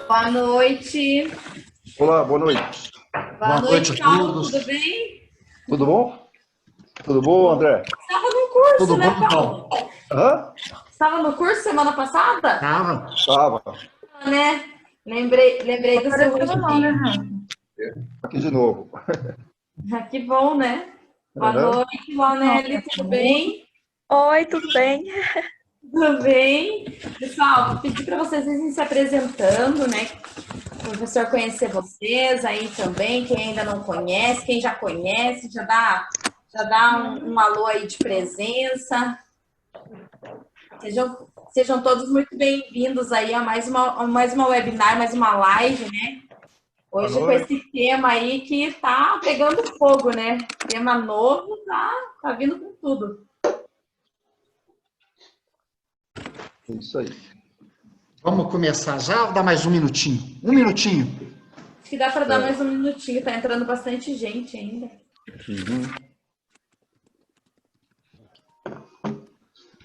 Boa noite. Olá, boa noite. Boa noite, a Paulo. todos. Tudo bem? Tudo bom? Tudo bom, André? Estava no curso, Tudo né, bom, Paulo? Paulo? Hã? Estava no curso semana passada? Tava. Tava. Né? Lembrei do seu Aparecendo não, né, rostinho. Rafa? Aqui de novo. Ah, que bom, né? Boa Aham. noite, Lonelli. Tudo bem? Oi, tudo bem? Tudo bem. Pessoal, vou pedir para vocês irem se apresentando, né? O professor conhecer vocês aí também, quem ainda não conhece, quem já conhece, já dá um alô aí de presença. Sejam todos muito bem-vindos aí a mais uma webinar, mais uma live, né? Boa Hoje com noite. esse tema aí que tá pegando fogo, né? Tema novo, tá vindo com tudo. É isso aí. Vamos começar já ou dá mais um minutinho? Um minutinho. Acho que dá para dar mais um minutinho, tá entrando bastante gente ainda.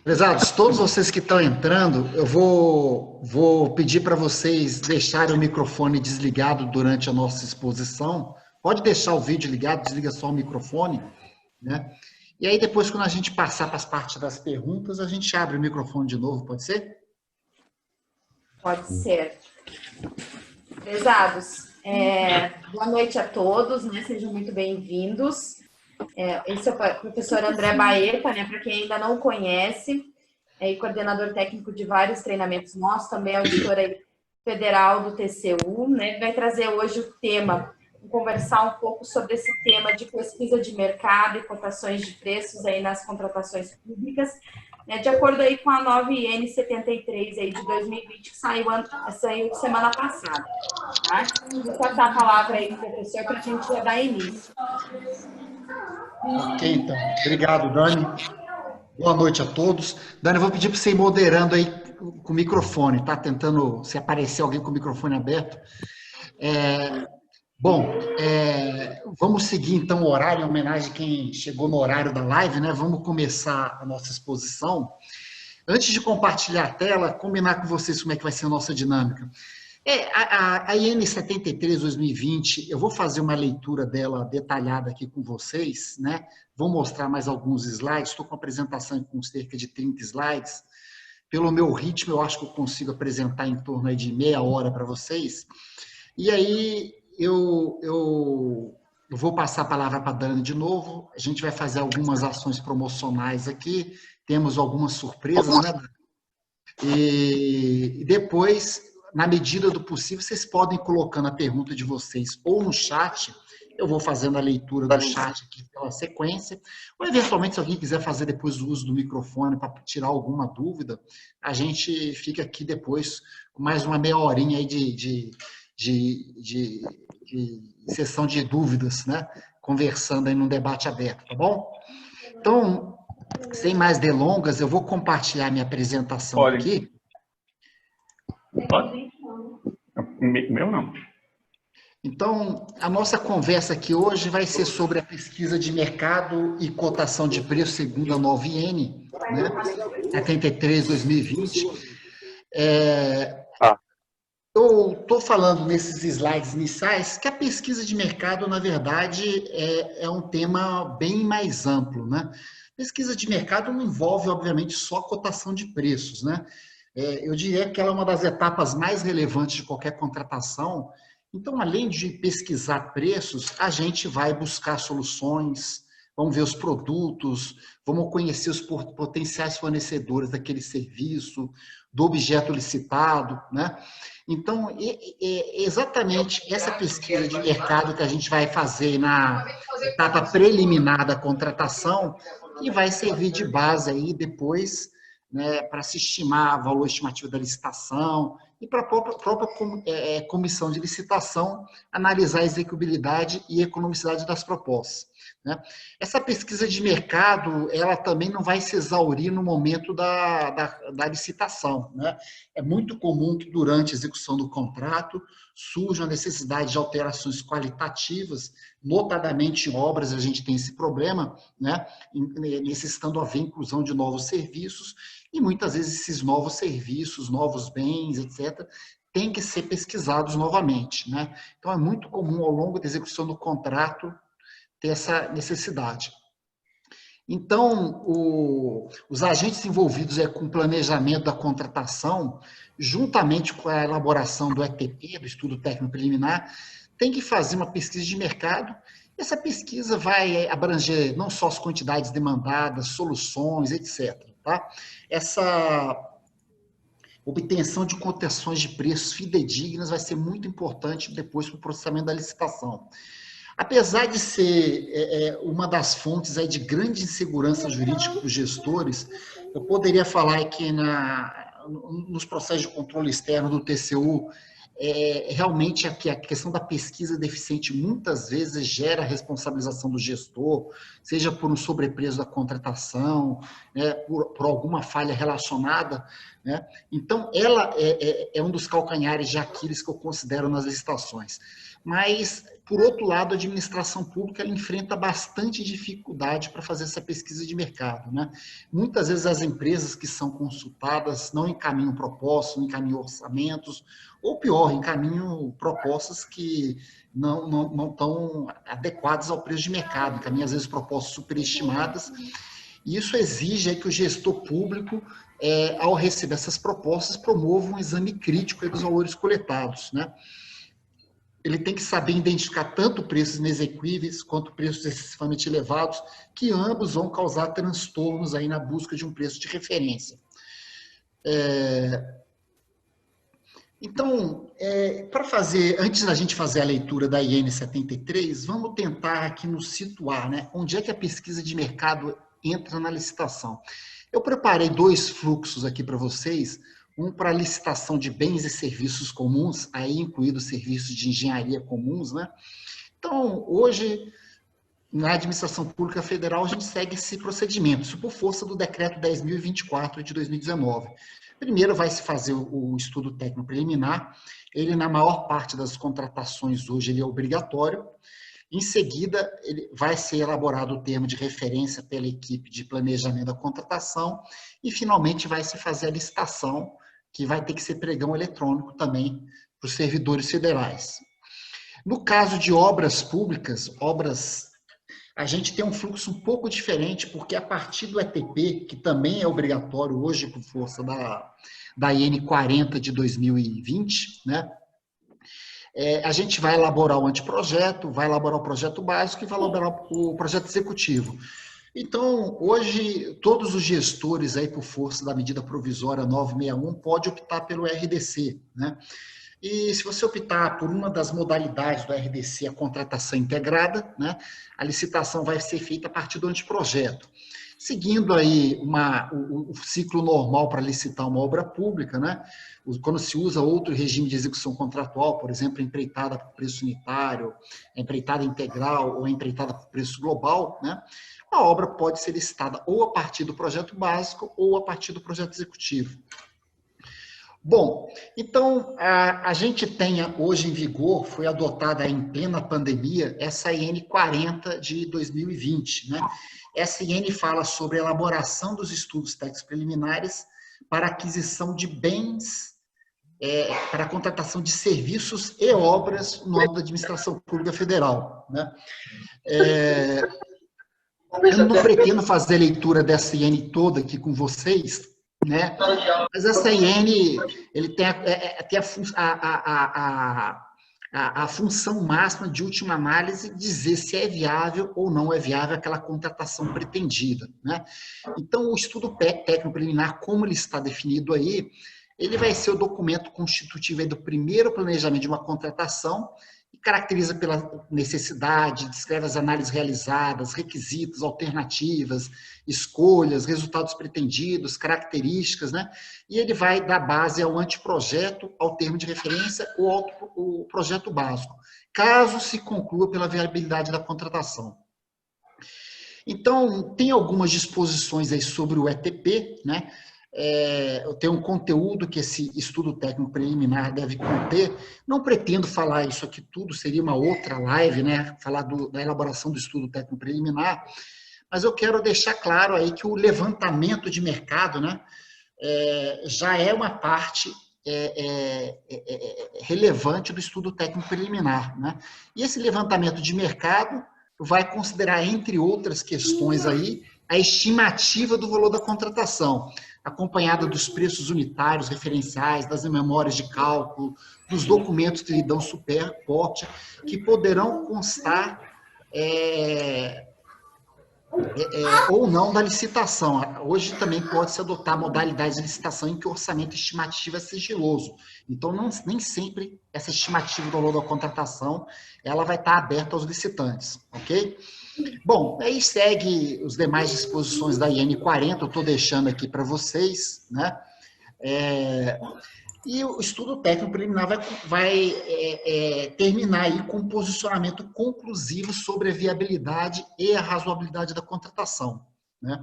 Prezados, todos vocês que estão entrando, eu vou pedir para vocês deixarem o microfone desligado durante a nossa exposição. Pode deixar o vídeo ligado, desliga só o microfone, né? E aí depois, quando a gente passar para as partes das perguntas, a gente abre o microfone de novo, pode ser? Pode ser. Prezados, boa noite a todos, né? Sejam muito bem-vindos. Esse é o professor André Baeta, né? Para quem ainda não conhece, é coordenador técnico de vários treinamentos nossos, também auditor federal do TCU, né? Vai trazer hoje o tema, conversar um pouco sobre esse tema de pesquisa de mercado e cotações de preços aí nas contratações públicas, né? De acordo aí com a nova IN 73 aí de 2020 que saiu semana passada, tá? Vou passar a palavra aí para o professor para a gente já dar início. Ok, então. Obrigado, Dani. Boa noite a todos. Dani, eu vou pedir para você ir moderando aí com o microfone, tá? Tentando, se aparecer alguém com o microfone aberto. Vamos seguir então o horário, em homenagem a quem chegou no horário da live, né? Vamos começar a nossa exposição. Antes de compartilhar a tela, combinar com vocês como é que vai ser a nossa dinâmica. A IN 73/2020, eu vou fazer uma leitura dela detalhada aqui com vocês, né? Vou mostrar mais alguns slides, estou com a apresentação com cerca de 30 slides. Pelo meu ritmo, eu acho que eu consigo apresentar em torno aí de meia hora para vocês. E aí, eu vou passar a palavra para a Dani de novo, a gente vai fazer algumas ações promocionais aqui, temos algumas surpresas, né, Dani? E depois, na medida do possível, vocês podem ir colocando a pergunta de vocês ou no chat, eu vou fazendo a leitura do chat aqui pela sequência, ou eventualmente, se alguém quiser fazer depois o uso do microfone para tirar alguma dúvida, a gente fica aqui depois com mais uma meia horinha aí de sessão de dúvidas, né? Conversando aí num debate aberto, tá bom? Então, sem mais delongas, eu vou compartilhar minha apresentação aqui. Pode? Meu não. Então, a nossa conversa aqui hoje vai ser sobre a pesquisa de mercado e cotação de preço segundo a nova IN, né? 73/2020. Eu estou falando nesses slides iniciais que a pesquisa de mercado, na verdade, é um tema bem mais amplo, né? Pesquisa de mercado não envolve, obviamente, só cotação de preços, né? Eu diria que ela é uma das etapas mais relevantes de qualquer contratação. Então, além de pesquisar preços, a gente vai buscar soluções, vamos ver os produtos, vamos conhecer os potenciais fornecedores daquele serviço, do objeto licitado, né? Então, exatamente essa pesquisa de mercado que a gente vai fazer na etapa preliminar da contratação, que vai servir de base aí depois, né, para se estimar o valor estimativo da licitação e para a própria comissão de licitação analisar a execuibilidade e economicidade das propostas, né? Essa pesquisa de mercado, ela também não vai se exaurir no momento da licitação, né? É muito comum que durante a execução do contrato surja a necessidade de alterações qualitativas, notadamente em obras a gente tem esse problema, né? Necessitando haver inclusão de novos serviços, e muitas vezes esses novos serviços, novos bens, etc., têm que ser pesquisados novamente, né? Então, é muito comum, ao longo da execução do contrato, ter essa necessidade. Então, os agentes envolvidos com o planejamento da contratação, juntamente com a elaboração do ETP, do Estudo Técnico Preliminar, tem que fazer uma pesquisa de mercado. Essa pesquisa vai abranger não só as quantidades demandadas, soluções, etc. Tá? Essa obtenção de cotações de preços fidedignas vai ser muito importante depois para o processamento da licitação. Apesar de ser uma das fontes aí de grande insegurança jurídica para os gestores, eu poderia falar que nos processos de controle externo do TCU, realmente a questão da pesquisa deficiente muitas vezes gera a responsabilização do gestor, seja por um sobrepreço da contratação, né, por alguma falha relacionada, né? Então, ela é um dos calcanhares de Aquiles que eu considero nas licitações. Mas, por outro lado, a administração pública ela enfrenta bastante dificuldade para fazer essa pesquisa de mercado, né? Muitas vezes as empresas que são consultadas não encaminham propostas, não encaminham orçamentos, ou pior, encaminham propostas que não estão adequadas ao preço de mercado, encaminham às vezes propostas superestimadas, e isso exige que o gestor público, ao receber essas propostas, promova um exame crítico dos valores coletados, né? Ele tem que saber identificar tanto preços inexequíveis quanto preços excessivamente elevados, que ambos vão causar transtornos aí na busca de um preço de referência. Então, antes da gente fazer a leitura da IN 73, vamos tentar aqui nos situar, né? Onde é que a pesquisa de mercado entra na licitação. Eu preparei 2 fluxos aqui para vocês, um para licitação de bens e serviços comuns, aí incluídos serviços de engenharia comuns, né? Então, hoje, na administração pública federal, a gente segue esse procedimento, isso por força do decreto 10.024 de 2019. Primeiro vai se fazer o estudo técnico preliminar, ele na maior parte das contratações hoje ele é obrigatório. Em seguida, vai ser elaborado o termo de referência pela equipe de planejamento da contratação e, finalmente, vai se fazer a licitação, que vai ter que ser pregão eletrônico também para os servidores federais. No caso de obras públicas, a gente tem um fluxo um pouco diferente, porque a partir do ETP, que também é obrigatório hoje por força da IN 40 de 2020, né? A gente vai elaborar o anteprojeto, vai elaborar o projeto básico e vai elaborar o projeto executivo. Então, hoje, todos os gestores, aí, por força da medida provisória 961, podem optar pelo RDC, né? E se você optar por uma das modalidades do RDC, a contratação integrada, né, a licitação vai ser feita a partir do anteprojeto. Seguindo aí o ciclo normal para licitar uma obra pública, né, quando se usa outro regime de execução contratual, por exemplo, empreitada por preço unitário, empreitada integral ou empreitada por preço global, né, a obra pode ser licitada ou a partir do projeto básico ou a partir do projeto executivo. Bom, então, a gente tem hoje em vigor, foi adotada em plena pandemia, essa IN 40 de 2020, né? Essa IN fala sobre a elaboração dos estudos técnicos preliminares para aquisição de bens, para a contratação de serviços e obras no âmbito da administração pública federal, né? Eu não pretendo fazer a leitura dessa IN toda aqui com vocês, né? Mas essa IN ele tem a função máxima de última análise dizer se é viável ou não é viável aquela contratação pretendida, né? Então, o estudo técnico preliminar, como ele está definido aí, ele vai ser o documento constitutivo aí do primeiro planejamento de uma contratação e caracteriza pela necessidade, descreve as análises realizadas, requisitos, alternativas, escolhas, resultados pretendidos, características, né? E ele vai dar base ao anteprojeto, ao termo de referência ou ao projeto básico, caso se conclua pela viabilidade da contratação. Então, tem algumas disposições aí sobre o ETP, né? Eu tenho um conteúdo que esse estudo técnico preliminar deve conter. Não pretendo falar isso aqui tudo, seria uma outra live, né? Falar da elaboração do estudo técnico preliminar, mas eu quero deixar claro aí que o levantamento de mercado, né, já é uma parte relevante do estudo técnico preliminar, né? E esse levantamento de mercado vai considerar, entre outras questões aí, a estimativa do valor da contratação, acompanhada dos preços unitários referenciais, das memórias de cálculo, dos documentos que lhe dão suporte, que poderão constar ou não da licitação. Hoje também pode-se adotar modalidades de licitação em que o orçamento estimativo é sigiloso. Então, nem sempre essa estimativa do valor da contratação ela vai estar aberta aos licitantes, ok? Bom, aí segue os demais disposições da IN 40, eu estou deixando aqui para vocês, né? E o estudo técnico preliminar vai terminar aí com um posicionamento conclusivo sobre a viabilidade e a razoabilidade da contratação, né?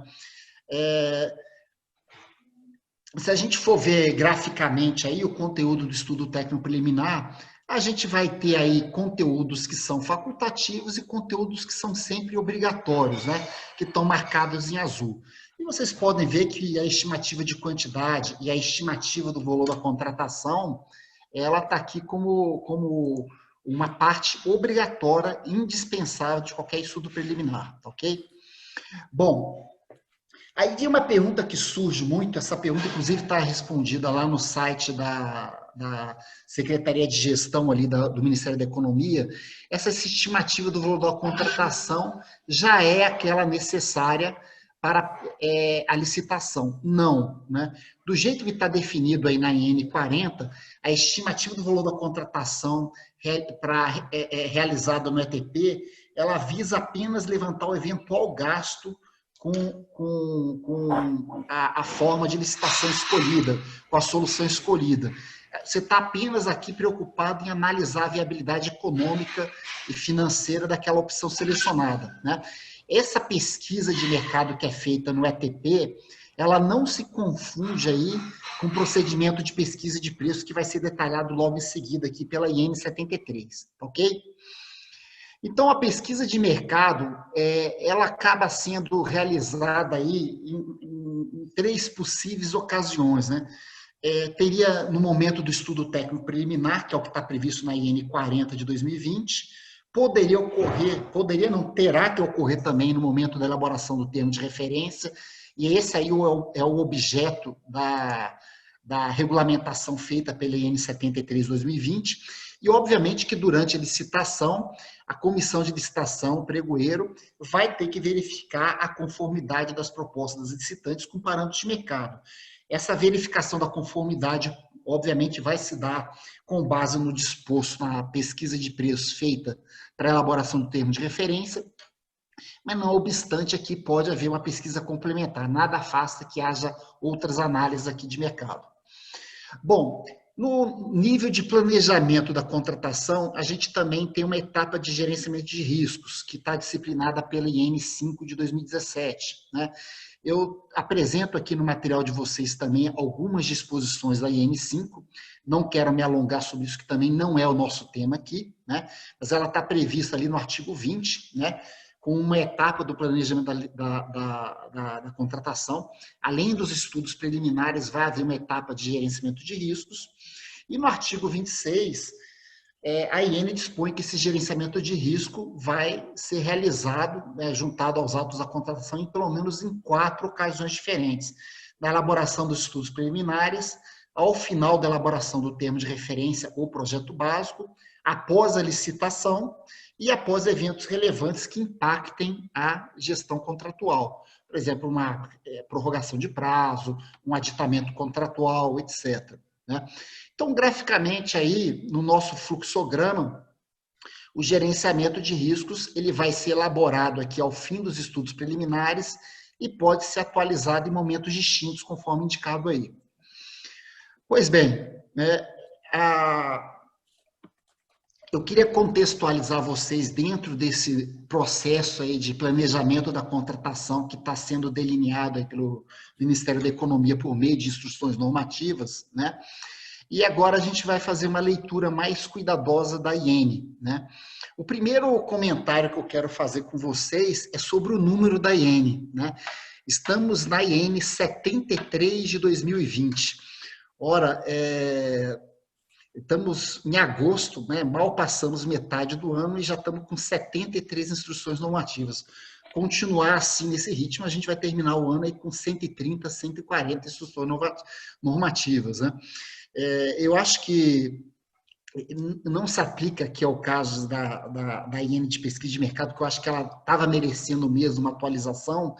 Se a gente for ver graficamente aí o conteúdo do estudo técnico preliminar, a gente vai ter aí conteúdos que são facultativos e conteúdos que são sempre obrigatórios, né? Que estão marcados em azul. E vocês podem ver que a estimativa de quantidade e a estimativa do valor da contratação, ela está aqui como uma parte obrigatória, indispensável de qualquer estudo preliminar, ok? Bom, aí tem uma pergunta que surge muito, essa pergunta inclusive está respondida lá no site da Secretaria de Gestão ali do Ministério da Economia. Essa estimativa do valor da contratação já é aquela necessária para a licitação? Não, né? Do jeito que está definido aí na IN 40, a estimativa do valor da contratação realizada no ETP, ela visa apenas levantar o eventual gasto com a forma de licitação escolhida, com a solução escolhida. Você está apenas aqui preocupado em analisar a viabilidade econômica e financeira daquela opção selecionada, né? Essa pesquisa de mercado que é feita no ETP, ela não se confunde aí com o procedimento de pesquisa de preço que vai ser detalhado logo em seguida aqui pela IN 73, ok? Então, a pesquisa de mercado, ela acaba sendo realizada aí em 3 possíveis ocasiões, né? Teria no momento do estudo técnico preliminar, que é o que está previsto na IN 40 de 2020, terá que ocorrer também no momento da elaboração do termo de referência, e esse aí é o objeto da regulamentação feita pela IN 73/2020, e obviamente que durante a licitação, a comissão de licitação, o pregoeiro, vai ter que verificar a conformidade das propostas dos licitantes com parâmetros de mercado. Essa verificação da conformidade, obviamente, vai se dar com base no disposto na pesquisa de preços feita para a elaboração do termo de referência, mas não obstante aqui pode haver uma pesquisa complementar, nada afasta que haja outras análises aqui de mercado. Bom, no nível de planejamento da contratação, a gente também tem uma etapa de gerenciamento de riscos, que está disciplinada pela IN 5 de 2017, né? Eu apresento aqui no material de vocês também algumas disposições da IN 5, não quero me alongar sobre isso, que também não é o nosso tema aqui, né? Mas ela está prevista ali no artigo 20, né? Com uma etapa do planejamento da contratação. Além dos estudos preliminares, vai haver uma etapa de gerenciamento de riscos. E no artigo 26, a IN dispõe que esse gerenciamento de risco vai ser realizado, juntado aos autos da contratação, em pelo menos em 4 ocasiões diferentes. Na elaboração dos estudos preliminares, ao final da elaboração do termo de referência ou projeto básico, após a licitação e após eventos relevantes que impactem a gestão contratual. Por exemplo, uma prorrogação de prazo, um aditamento contratual, etc., né? Então, graficamente aí, no nosso fluxograma, o gerenciamento de riscos ele vai ser elaborado aqui ao fim dos estudos preliminares e pode ser atualizado em momentos distintos, conforme indicado aí. Pois bem, né, eu queria contextualizar vocês dentro desse processo aí de planejamento da contratação que está sendo delineado aí pelo Ministério da Economia por meio de instruções normativas, né? E agora a gente vai fazer uma leitura mais cuidadosa da IN, né? O primeiro comentário que eu quero fazer com vocês é sobre o número da IN, né? Estamos na IN 73 de 2020. Ora, estamos em agosto, né, mal passamos metade do ano e já estamos com 73 instruções normativas. Continuar assim nesse ritmo, a gente vai terminar o ano aí com 130, 140 instruções normativas, né? Eu acho que não se aplica aqui ao caso da IN de pesquisa de mercado, que eu acho que ela estava merecendo mesmo uma atualização,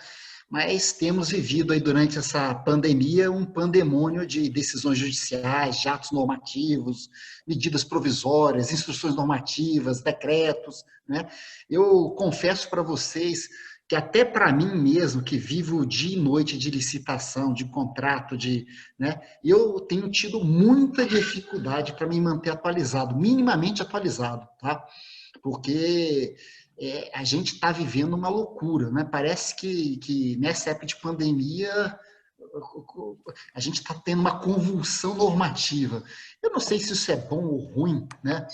mas temos vivido aí durante essa pandemia um pandemônio de decisões judiciais, de atos normativos, medidas provisórias, instruções normativas, decretos, né? Eu confesso para vocês que até para mim mesmo, que vivo dia e noite de licitação, de contrato, né, eu tenho tido muita dificuldade para me manter atualizado, minimamente atualizado, tá? Porque a gente está vivendo uma loucura, né? Parece que nessa época de pandemia a gente está tendo uma convulsão normativa. Eu não sei se isso é bom ou ruim, né?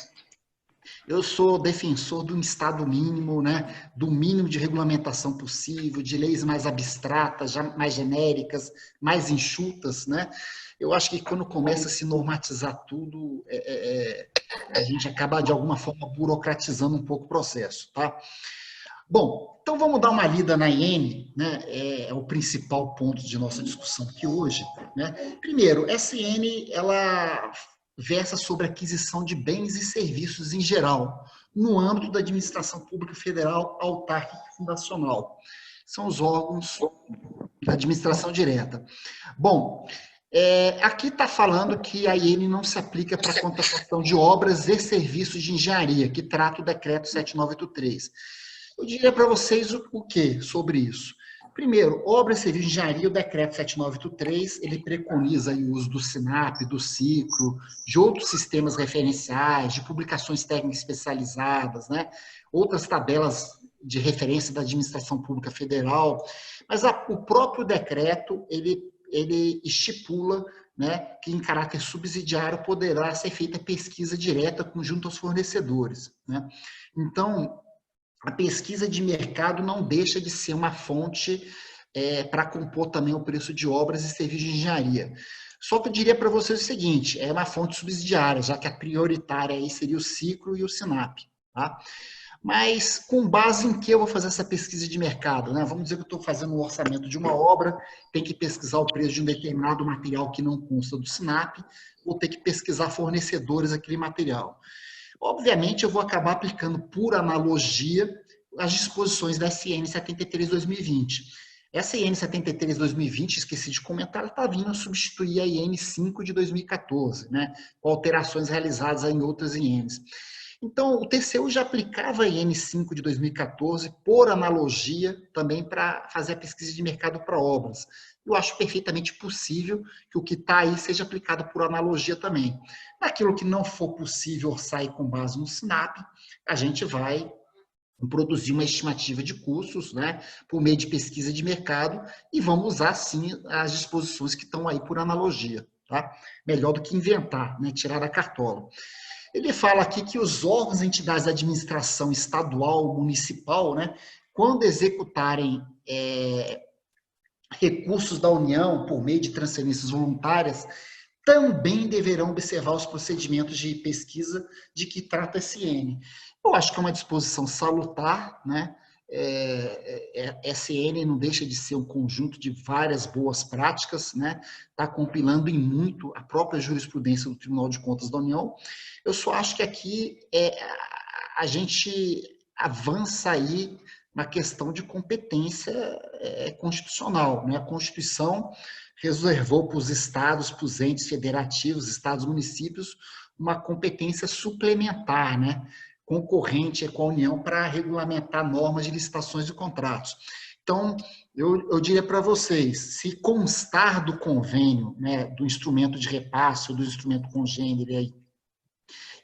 Eu sou defensor de um Estado mínimo, né, do mínimo de regulamentação possível, de leis mais abstratas, mais genéricas, mais enxutas, né? Eu acho que quando começa a se normatizar tudo, a gente acaba, de alguma forma, burocratizando um pouco o processo, tá? Bom, então vamos dar uma lida na IN, né? É o principal ponto de nossa discussão aqui hoje, né? Primeiro, essa IN, ela versa sobre aquisição de bens e serviços em geral, no âmbito da administração pública federal, autárquica e fundacional. São os órgãos da administração direta. Bom, aqui está falando que a IN não se aplica para a contratação de obras e serviços de engenharia, que trata o decreto 7983. Eu diria para vocês o que sobre isso? Primeiro, obra e serviço de engenharia, o decreto 7983, ele preconiza o uso do SINAP, do ciclo, de outros sistemas referenciais, de publicações técnicas especializadas, né? Outras tabelas de referência da administração pública federal, mas o próprio decreto, ele estipula, né, que em caráter subsidiário poderá ser feita pesquisa direta junto aos fornecedores, né? Então, a pesquisa de mercado não deixa de ser uma fonte para compor também o preço de obras e serviços de engenharia. Só que eu diria para vocês o seguinte, é uma fonte subsidiária, já que a prioritária aí seria o ciclo e o SINAP, tá? Mas com base em que eu vou fazer essa pesquisa de mercado, né? Vamos dizer que eu estou fazendo um orçamento de uma obra, tem que pesquisar o preço de um determinado material que não consta do SINAP, vou ter que pesquisar fornecedores daquele material. Obviamente, eu vou acabar aplicando por analogia as disposições da SN 73/2020. Essa IN 73/2020, esqueci de comentar, ela está vindo a substituir a IN 5 de 2014, né, com alterações realizadas em outras INs. Então, o TCU já aplicava a IN 5 de 2014 por analogia também para fazer a pesquisa de mercado para obras. Eu acho perfeitamente possível que o que está aí seja aplicado por analogia também. Naquilo que não for possível orçar com base no SINAP, a gente vai produzir uma estimativa de custos, né, por meio de pesquisa de mercado e vamos usar, sim, as disposições que estão aí por analogia, tá? Melhor do que inventar, né, tirar da cartola. Ele fala aqui que os órgãos e entidades da administração estadual, municipal, né, quando executarem recursos da União por meio de transferências voluntárias, também deverão observar os procedimentos de pesquisa de que trata a SN. Eu acho que é uma disposição salutar, né? SN não deixa de ser um conjunto de várias boas práticas, né? Está compilando em muito a própria jurisprudência do Tribunal de Contas da União. Eu só acho que aqui a gente avança aí na questão de competência constitucional, né? A Constituição reservou para os estados, para os entes federativos, estados, municípios, uma competência suplementar, né? Concorrente com a União para regulamentar normas de licitações e contratos. Então, eu diria para vocês, se constar do convênio, né, do instrumento de repasse ou do instrumento congênere aí,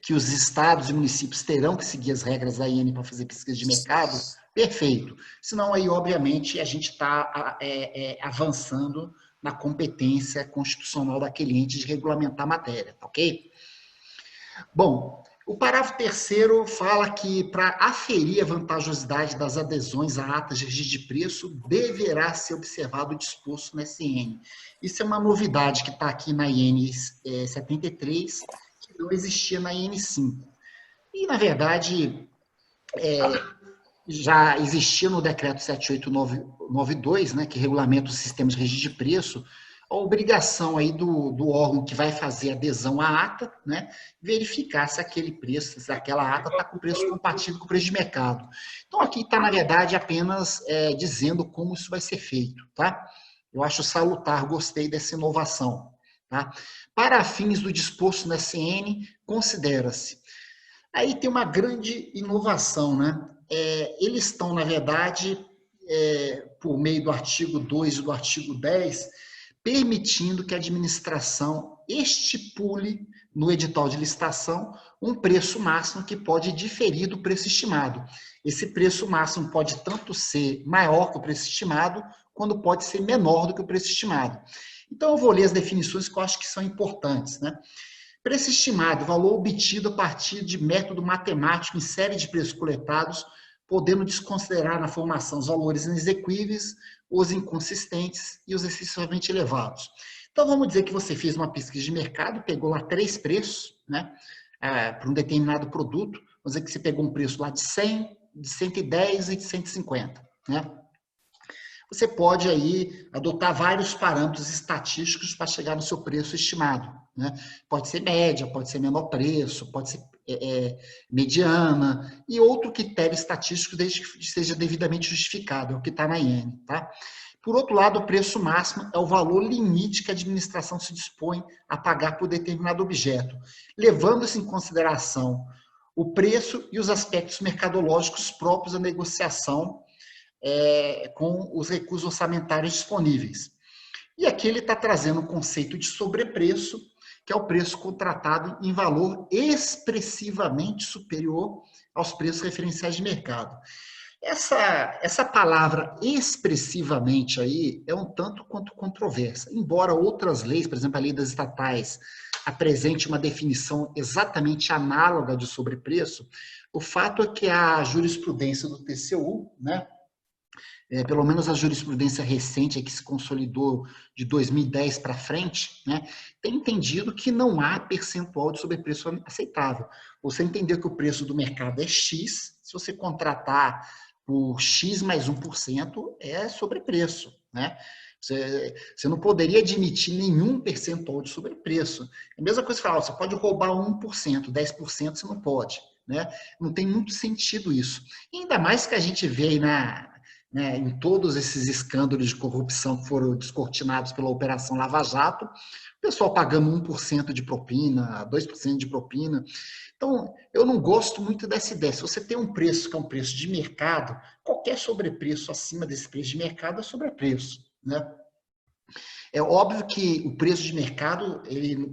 que os estados e municípios terão que seguir as regras da IN para fazer pesquisa de mercado, perfeito. Senão, aí, obviamente, a gente está avançando na competência constitucional daquele ente de regulamentar a matéria, ok? Bom, O parágrafo 3º fala que, para aferir a vantajosidade das adesões a atas de registro de preço, deverá ser observado o disposto na SN. Isso é uma novidade que está aqui na IN 73, que não existia na IN 5. E, na verdade, já existia no decreto 7892, né, que regulamenta o sistema de registro de preço, a obrigação aí do órgão que vai fazer adesão à ata, né, verificar se aquele preço, se aquela ata está com preço compatível com o preço de mercado. Então, aqui está, na verdade, apenas dizendo como isso vai ser feito, tá? Eu acho salutar, gostei dessa inovação, tá? Para fins do disposto na SN, considera-se. Aí tem uma grande inovação, né? Eles estão, na verdade, por meio do artigo 2 e do artigo 10, permitindo que a administração estipule no edital de licitação um preço máximo que pode diferir do preço estimado. Esse preço máximo pode tanto ser maior que o preço estimado, quando pode ser menor do que o preço estimado. Então, eu vou ler as definições que eu acho que são importantes, né? Preço estimado, valor obtido a partir de método matemático em série de preços coletados, podendo desconsiderar na formação os valores inexequíveis, os inconsistentes e os excessivamente elevados. Então, vamos dizer que você fez uma pesquisa de mercado, pegou lá 3 preços, né, para um determinado produto. Vamos dizer que você pegou um preço lá de 100, de 110 e de 150, né? Você pode aí adotar vários parâmetros estatísticos para chegar no seu preço estimado, né? Pode ser média, pode ser menor preço, pode ser mediana e outro critério estatístico desde que seja devidamente justificado, é o que está na IN, tá? Por outro lado, o preço máximo é o valor limite que a administração se dispõe a pagar por determinado objeto, levando-se em consideração o preço e os aspectos mercadológicos próprios da negociação com os recursos orçamentários disponíveis. E aqui ele está trazendo o conceito de sobrepreço, que é o preço contratado em valor expressivamente superior aos preços referenciais de mercado. Essa palavra expressivamente aí é um tanto quanto controversa, embora outras leis, por exemplo, a lei das estatais, apresente uma definição exatamente análoga de sobrepreço, o fato é que a jurisprudência do TCU, né, pelo menos a jurisprudência recente que se consolidou de 2010 para frente, né, tem entendido que não há percentual de sobrepreço aceitável. Você entender que o preço do mercado é X, se você contratar por X mais 1%, é sobrepreço, né? Você não poderia admitir nenhum percentual de sobrepreço. É a mesma coisa que falar, você pode roubar 1%, 10% você não pode, né? Não tem muito sentido isso. E ainda mais que a gente vê aí em todos esses escândalos de corrupção que foram descortinados pela Operação Lava Jato, o pessoal pagando 1% de propina, 2% de propina. Então, eu não gosto muito dessa ideia. Se você tem um preço que é um preço de mercado, qualquer sobrepreço acima desse preço de mercado é sobrepreço, né? É óbvio que o preço de mercado,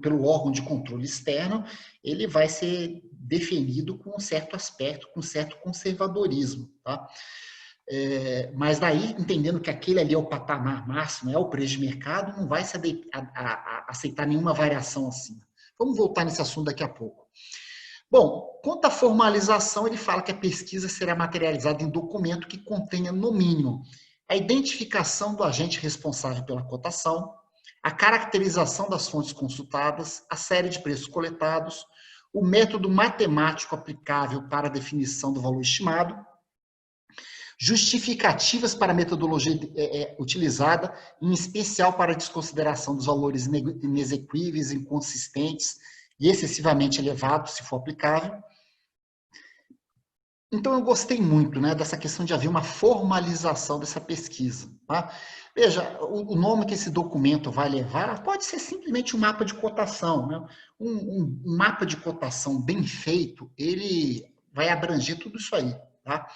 pelo órgão de controle externo, ele vai ser definido com um certo aspecto, com um certo conservadorismo, tá? Mas daí, entendendo que aquele ali é o patamar máximo, é o preço de mercado, não vai se aceitar nenhuma variação acima. Vamos voltar nesse assunto daqui a pouco. Bom, quanto à formalização, ele fala que a pesquisa será materializada em documento que contenha, no mínimo, a identificação do agente responsável pela cotação, a caracterização das fontes consultadas, a série de preços coletados, o método matemático aplicável para a definição do valor estimado, justificativas para a metodologia utilizada, em especial para a desconsideração dos valores inexequíveis, inconsistentes e excessivamente elevados, se for aplicável. Então, eu gostei muito, né, dessa questão de haver uma formalização dessa pesquisa. Tá? Veja, o nome que esse documento vai levar pode ser simplesmente um mapa de cotação. Né? Um mapa de cotação bem feito, ele vai abranger tudo isso aí. Tá?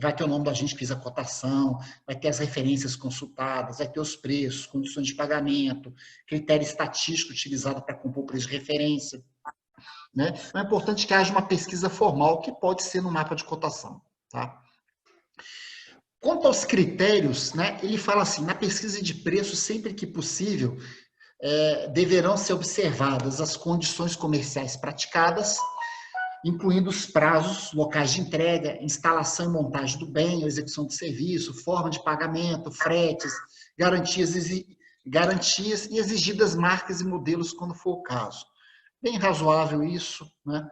Vai ter o nome do agente que fez a cotação, vai ter as referências consultadas, vai ter os preços, condições de pagamento, critério estatístico utilizado para compor o preço de referência. Né? Então, é importante que haja uma pesquisa formal, que pode ser no mapa de cotação. Tá? Quanto aos critérios, né, ele fala assim, na pesquisa de preço, sempre que possível, deverão ser observadas as condições comerciais praticadas, incluindo os prazos, locais de entrega, instalação e montagem do bem, execução de serviço, forma de pagamento, fretes, garantias e exigidas marcas e modelos quando for o caso. Bem razoável isso, né?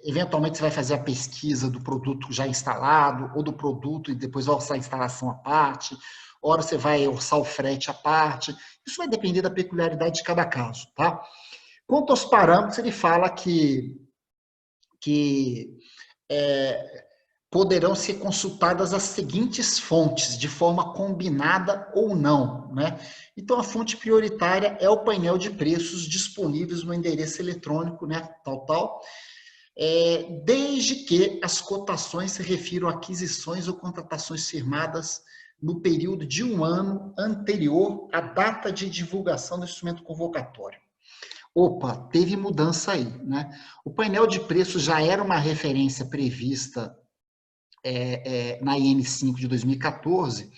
Eventualmente você vai fazer a pesquisa do produto já instalado, ou do produto e depois vai orçar a instalação à parte, ora você vai orçar o frete à parte, isso vai depender da peculiaridade de cada caso, tá? Quanto aos parâmetros, ele fala que poderão ser consultadas as seguintes fontes, de forma combinada ou não, né? Então, a fonte prioritária é o painel de preços disponíveis no endereço eletrônico, né? Desde que as cotações se refiram a aquisições ou contratações firmadas no período de um ano anterior à data de divulgação do instrumento convocatório. Opa, teve mudança aí, né? O painel de preços já era uma referência prevista na IN5 de 2014,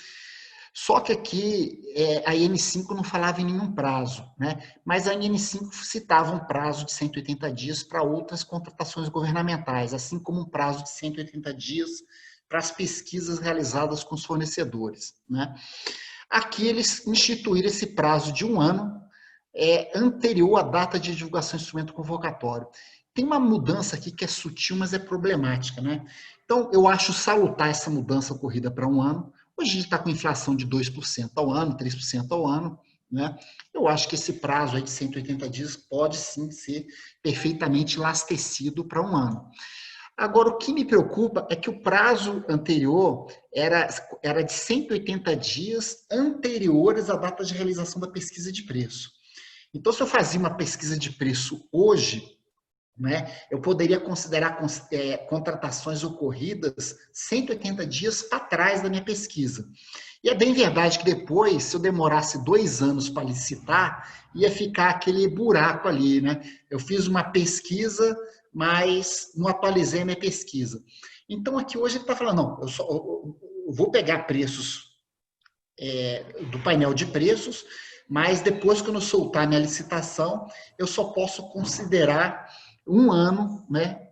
só que aqui a IN5 não falava em nenhum prazo, né? Mas a IN5 citava um prazo de 180 dias para outras contratações governamentais, assim como um prazo de 180 dias para as pesquisas realizadas com os fornecedores, né? Aqui eles instituíram esse prazo de um ano, anterior à data de divulgação do instrumento convocatório. Tem uma mudança aqui que é sutil, mas é problemática, né? Então, eu acho salutar essa mudança ocorrida para um ano. Hoje a gente está com inflação de 2% ao ano, 3% ao ano, né? Eu acho que esse prazo aí de 180 dias pode sim ser perfeitamente elastecido para um ano. Agora, o que me preocupa é que o prazo anterior era de 180 dias anteriores à data de realização da pesquisa de preço. Então, se eu fazia uma pesquisa de preço hoje, né, eu poderia considerar contratações ocorridas 180 dias para trás da minha pesquisa. E é bem verdade que depois, se eu demorasse 2 anos para licitar, ia ficar aquele buraco ali, né? Eu fiz uma pesquisa, mas não atualizei a minha pesquisa. Então, aqui hoje ele está falando, não, eu vou pegar preços do painel de preços, mas depois que eu não soltar minha licitação, eu só posso considerar um ano, né,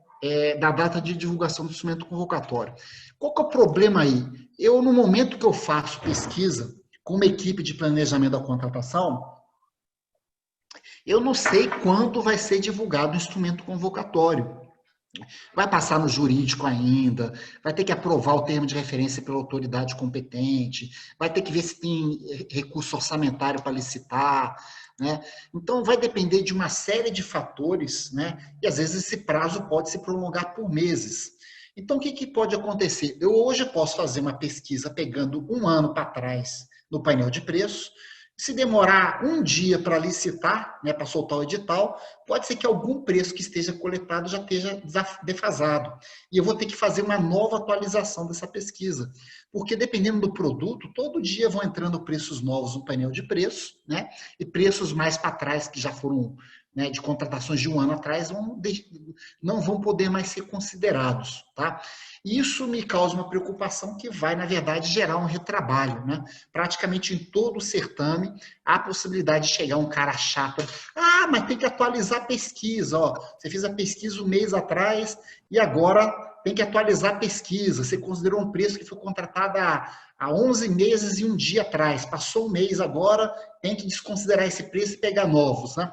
da data de divulgação do instrumento convocatório. Qual que é o problema aí? Eu, no momento que eu faço pesquisa com uma equipe de planejamento da contratação, eu não sei quando vai ser divulgado o instrumento convocatório. Vai passar no jurídico ainda, vai ter que aprovar o termo de referência pela autoridade competente, vai ter que ver se tem recurso orçamentário para licitar, né? Então, vai depender de uma série de fatores, né? E às vezes esse prazo pode se prolongar por meses. Então, o que pode acontecer? Eu hoje posso fazer uma pesquisa pegando um ano para trás no painel de preços. Se demorar um dia para licitar, né, para soltar o edital, pode ser que algum preço que esteja coletado já esteja defasado. E eu vou ter que fazer uma nova atualização dessa pesquisa. Porque dependendo do produto, todo dia vão entrando preços novos no painel de preços, né? E preços mais para trás, que já foram, né, de contratações de um ano atrás, não vão poder mais ser considerados, tá? Isso me causa uma preocupação que vai, na verdade, gerar um retrabalho, né? Praticamente em todo o certame, há a possibilidade de chegar um cara chato, mas tem que atualizar a pesquisa, ó. Você fez a pesquisa um mês atrás e agora tem que atualizar a pesquisa. Você considerou um preço que foi contratado há 11 meses e um dia atrás. Passou um mês agora, tem que desconsiderar esse preço e pegar novos, né?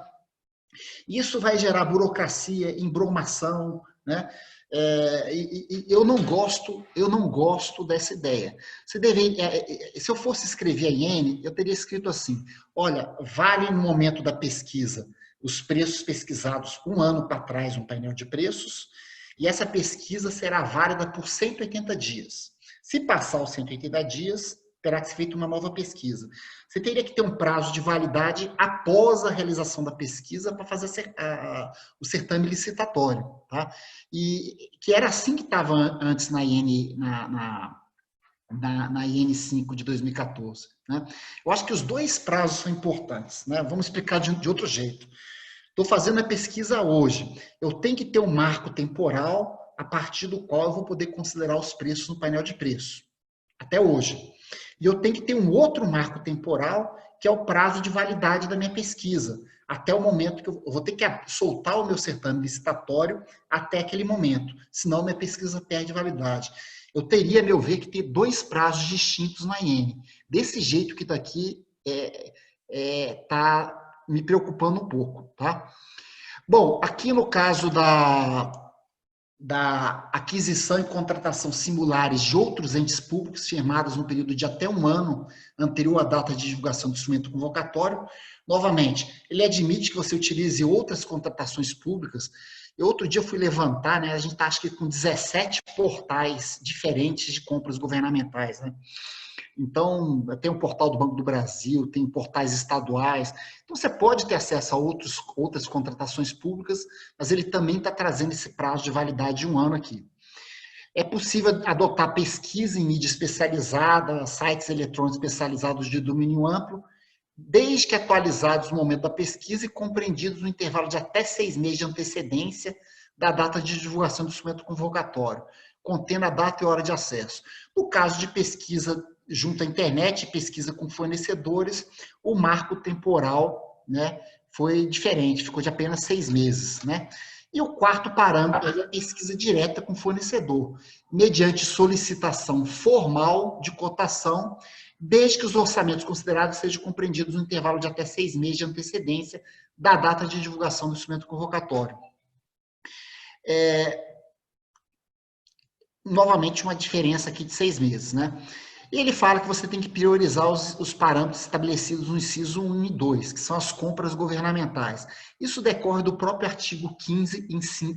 Isso vai gerar burocracia, embromação, né? Eu não gosto dessa ideia. Se eu fosse escrever a IN, eu teria escrito assim: olha, vale no momento da pesquisa os preços pesquisados um ano para trás no painel de preços, e essa pesquisa será válida por 180 dias. Se passar os 180 dias, terá que ser feita uma nova pesquisa. Você teria que ter um prazo de validade após a realização da pesquisa para fazer o certame licitatório, tá? E que era assim que estava antes na IN5 de 2014, né? Eu acho que os dois prazos são importantes, né? Vamos explicar de outro jeito. Estou fazendo a pesquisa hoje. Eu tenho que ter um marco temporal a partir do qual eu vou poder considerar os preços no painel de preço. Até hoje. E eu tenho que ter um outro marco temporal, que é o prazo de validade da minha pesquisa. até o momento que eu vou ter que soltar o meu certame licitatório até aquele momento, senão minha pesquisa perde validade. Eu teria, a meu ver, que ter 2 prazos distintos na IN. Desse jeito que está aqui, está me preocupando um pouco, tá? Bom, aqui no caso da aquisição e contratação similares de outros entes públicos firmados no período de até 1 ano anterior à data de divulgação do instrumento convocatório. Novamente, ele admite que você utilize outras contratações públicas. E outro dia eu fui levantar, né, a gente está acho que com 17 portais diferentes de compras governamentais, né? Então, tem o portal do Banco do Brasil, tem portais estaduais. Então, você pode ter acesso a outras contratações públicas, mas ele também está trazendo esse prazo de validade de 1 ano aqui. É possível adotar pesquisa em mídia especializada, sites eletrônicos especializados de domínio amplo, desde que atualizados no momento da pesquisa e compreendidos no intervalo de até 6 meses de antecedência da data de divulgação do instrumento convocatório, contendo a data e hora de acesso. No caso de pesquisa junto à internet, pesquisa com fornecedores, o marco temporal, né, foi diferente, ficou de apenas 6 meses. Né? E o quarto parâmetro é a pesquisa direta com fornecedor, mediante solicitação formal de cotação, desde que os orçamentos considerados sejam compreendidos no intervalo de até 6 meses de antecedência da data de divulgação do instrumento convocatório. Novamente, uma diferença aqui de 6 meses, né? E ele fala que você tem que priorizar os parâmetros estabelecidos no inciso 1 e 2, que são as compras governamentais. Isso decorre do próprio artigo 15,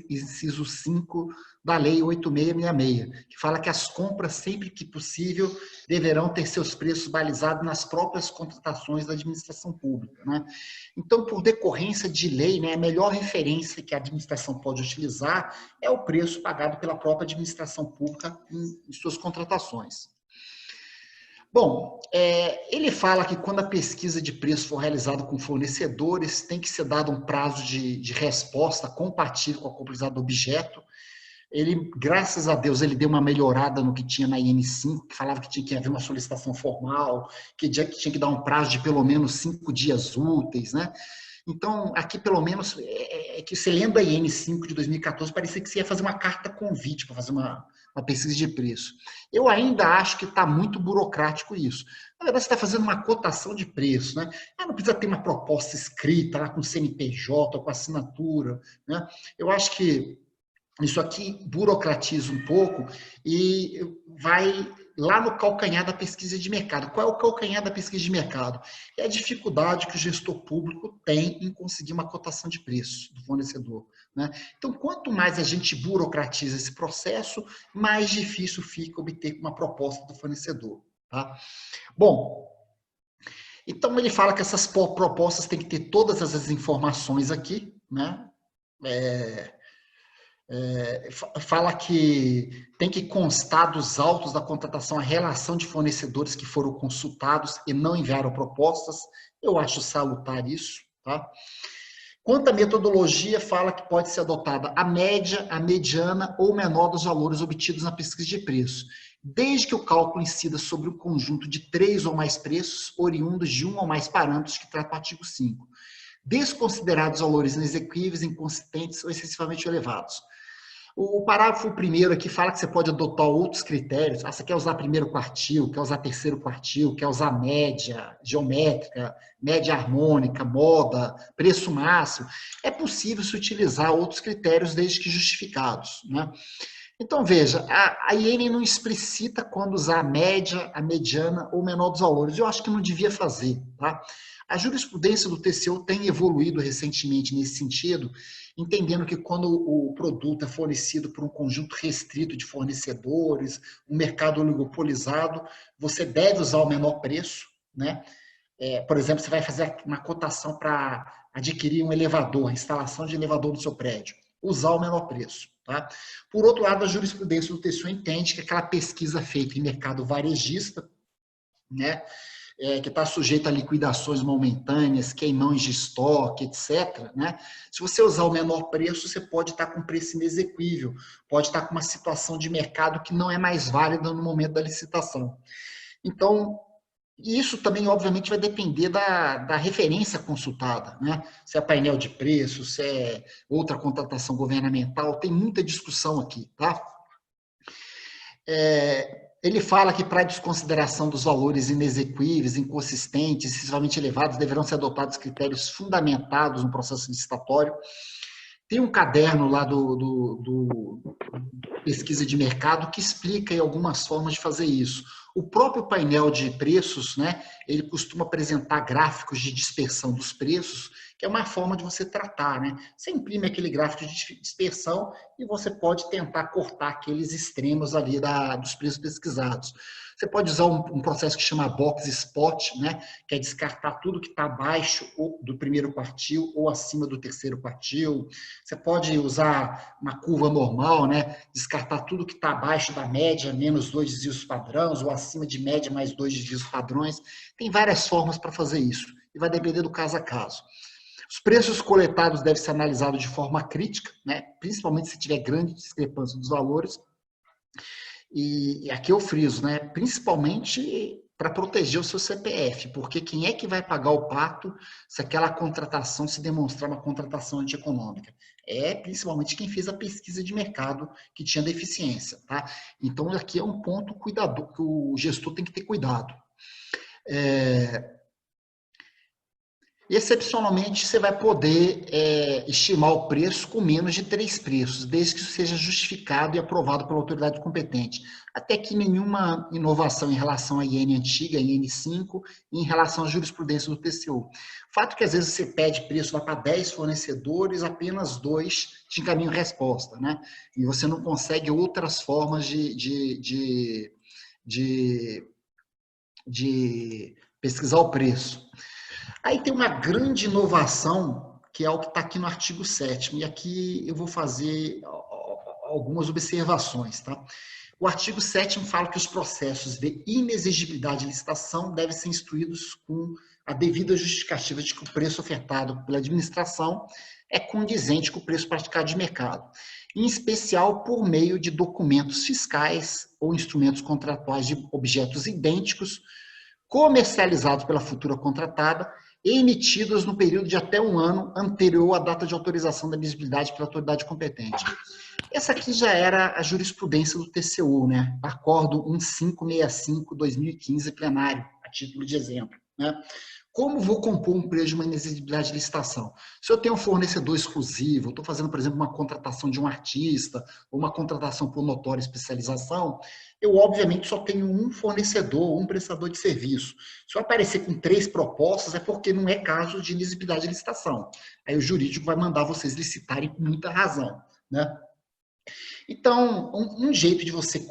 inciso 5 da Lei 8666, que fala que as compras, sempre que possível, deverão ter seus preços balizados nas próprias contratações da administração pública. Né? Então, por decorrência de lei, né, a melhor referência que a administração pode utilizar é o preço pagado pela própria administração pública em suas contratações. Bom, ele fala que quando a pesquisa de preço for realizada com fornecedores, tem que ser dado um prazo de resposta compatível com a complexidade do objeto. Ele, graças a Deus, ele deu uma melhorada no que tinha na IN5, que falava que tinha que haver uma solicitação formal, que tinha que dar um prazo de pelo menos 5 dias úteis, né? Então, aqui pelo menos, que você lendo a IN5 de 2014, parecia que você ia fazer uma carta convite para fazer uma pesquisa de preço. Eu ainda acho que está muito burocrático isso. Na verdade, você está fazendo uma cotação de preço, né? Não precisa ter uma proposta escrita lá com CNPJ, com assinatura, né? Eu acho que isso aqui burocratiza um pouco e vai lá no calcanhar da pesquisa de mercado. Qual é o calcanhar da pesquisa de mercado? É a dificuldade que o gestor público tem em conseguir uma cotação de preço do fornecedor. Né? Então, quanto mais a gente burocratiza esse processo, mais difícil fica obter uma proposta do fornecedor. Tá? Bom, então ele fala que essas propostas têm que ter todas essas informações aqui, né? Fala que tem que constar dos autos da contratação a relação de fornecedores que foram consultados e não enviaram propostas. Eu acho salutar isso. Tá? Quanto à metodologia, fala que pode ser adotada a média, a mediana ou o menor dos valores obtidos na pesquisa de preço, desde que o cálculo incida sobre um conjunto de 3 ou mais preços oriundos de 1 ou mais parâmetros que trata o artigo 5, desconsiderados valores inexequíveis, inconsistentes ou excessivamente elevados. O parágrafo primeiro aqui fala que você pode adotar outros critérios. Você quer usar primeiro quartil, quer usar terceiro quartil, quer usar média geométrica, média harmônica, moda, preço máximo. É possível se utilizar outros critérios desde que justificados. Né? Então, veja, a IN não explicita quando usar a média, a mediana ou o menor dos valores. Eu acho que não devia fazer. Tá? A jurisprudência do TCU tem evoluído recentemente nesse sentido, entendendo que quando o produto é fornecido por um conjunto restrito de fornecedores, um mercado oligopolizado, você deve usar o menor preço, né? Por exemplo, você vai fazer uma cotação para adquirir um elevador, instalação de elevador no seu prédio, usar o menor preço. Tá? Por outro lado, a jurisprudência do TCU entende que aquela pesquisa feita em mercado varejista, né, que está sujeito a liquidações momentâneas, queimões de estoque, etc. Né? Se você usar o menor preço, você pode estar com preço inexequível, pode estar com uma situação de mercado que não é mais válida no momento da licitação. Então, E isso também, obviamente, vai depender da referência consultada, né? Se é painel de preços, se é outra contratação governamental, tem muita discussão aqui, tá? Ele fala que para a desconsideração dos valores inexequíveis, inconsistentes, excessivamente elevados, deverão ser adotados critérios fundamentados no processo licitatório. Tem um caderno lá do pesquisa de mercado que explica aí algumas formas de fazer isso. O próprio painel de preços, né, ele costuma apresentar gráficos de dispersão dos preços, que é uma forma de você tratar, né? Você imprime aquele gráfico de dispersão e você pode tentar cortar aqueles extremos ali dos preços pesquisados. Você pode usar um processo que chama box spot, né, que é descartar tudo que está abaixo do primeiro quartil ou acima do terceiro quartil. Você pode usar uma curva normal, né, descartar tudo que está abaixo da média, menos 2 desvios padrões, ou acima de média mais 2 desvios padrões. Tem várias formas para fazer isso, e vai depender do caso a caso. Os preços coletados devem ser analisados de forma crítica, né, principalmente se tiver grande discrepância dos valores. E aqui eu friso, né, principalmente para proteger o seu CPF, porque quem é que vai pagar o pato se aquela contratação se demonstrar uma contratação antieconômica? É principalmente quem fez a pesquisa de mercado que tinha deficiência, tá? Então, aqui é um ponto cuidado, que o gestor tem que ter cuidado. Excepcionalmente, você vai poder estimar o preço com menos de 3 preços, desde que isso seja justificado e aprovado pela autoridade competente. Até que nenhuma inovação em relação à IN antiga, IN 5, e em relação à jurisprudência do TCU. O fato é que, às vezes, você pede preço lá para 10 fornecedores, apenas 2 te encaminham resposta, né? E você não consegue outras formas de pesquisar o preço. Aí tem uma grande inovação, que é o que está aqui no artigo 7º, e aqui eu vou fazer algumas observações, tá? O artigo 7º fala que os processos de inexigibilidade de licitação devem ser instruídos com a devida justificativa de que o preço ofertado pela administração é condizente com o preço praticado de mercado, em especial por meio de documentos fiscais ou instrumentos contratuais de objetos idênticos, comercializados pela futura contratada e emitidos no período de até 1 ano anterior à data de autorização da admissibilidade pela autoridade competente. Essa aqui já era a jurisprudência do TCU, né? Acordo 1565/2015 plenário, a título de exemplo, né? Como vou compor um preço de uma inexigibilidade de licitação? Se eu tenho um fornecedor exclusivo, estou fazendo, por exemplo, uma contratação de um artista, ou uma contratação por notória especialização, eu, obviamente, só tenho um fornecedor, um prestador de serviço. Se eu aparecer com 3 propostas, é porque não é caso de inexigibilidade de licitação. Aí o jurídico vai mandar vocês licitarem com muita razão, né? Então, um jeito de você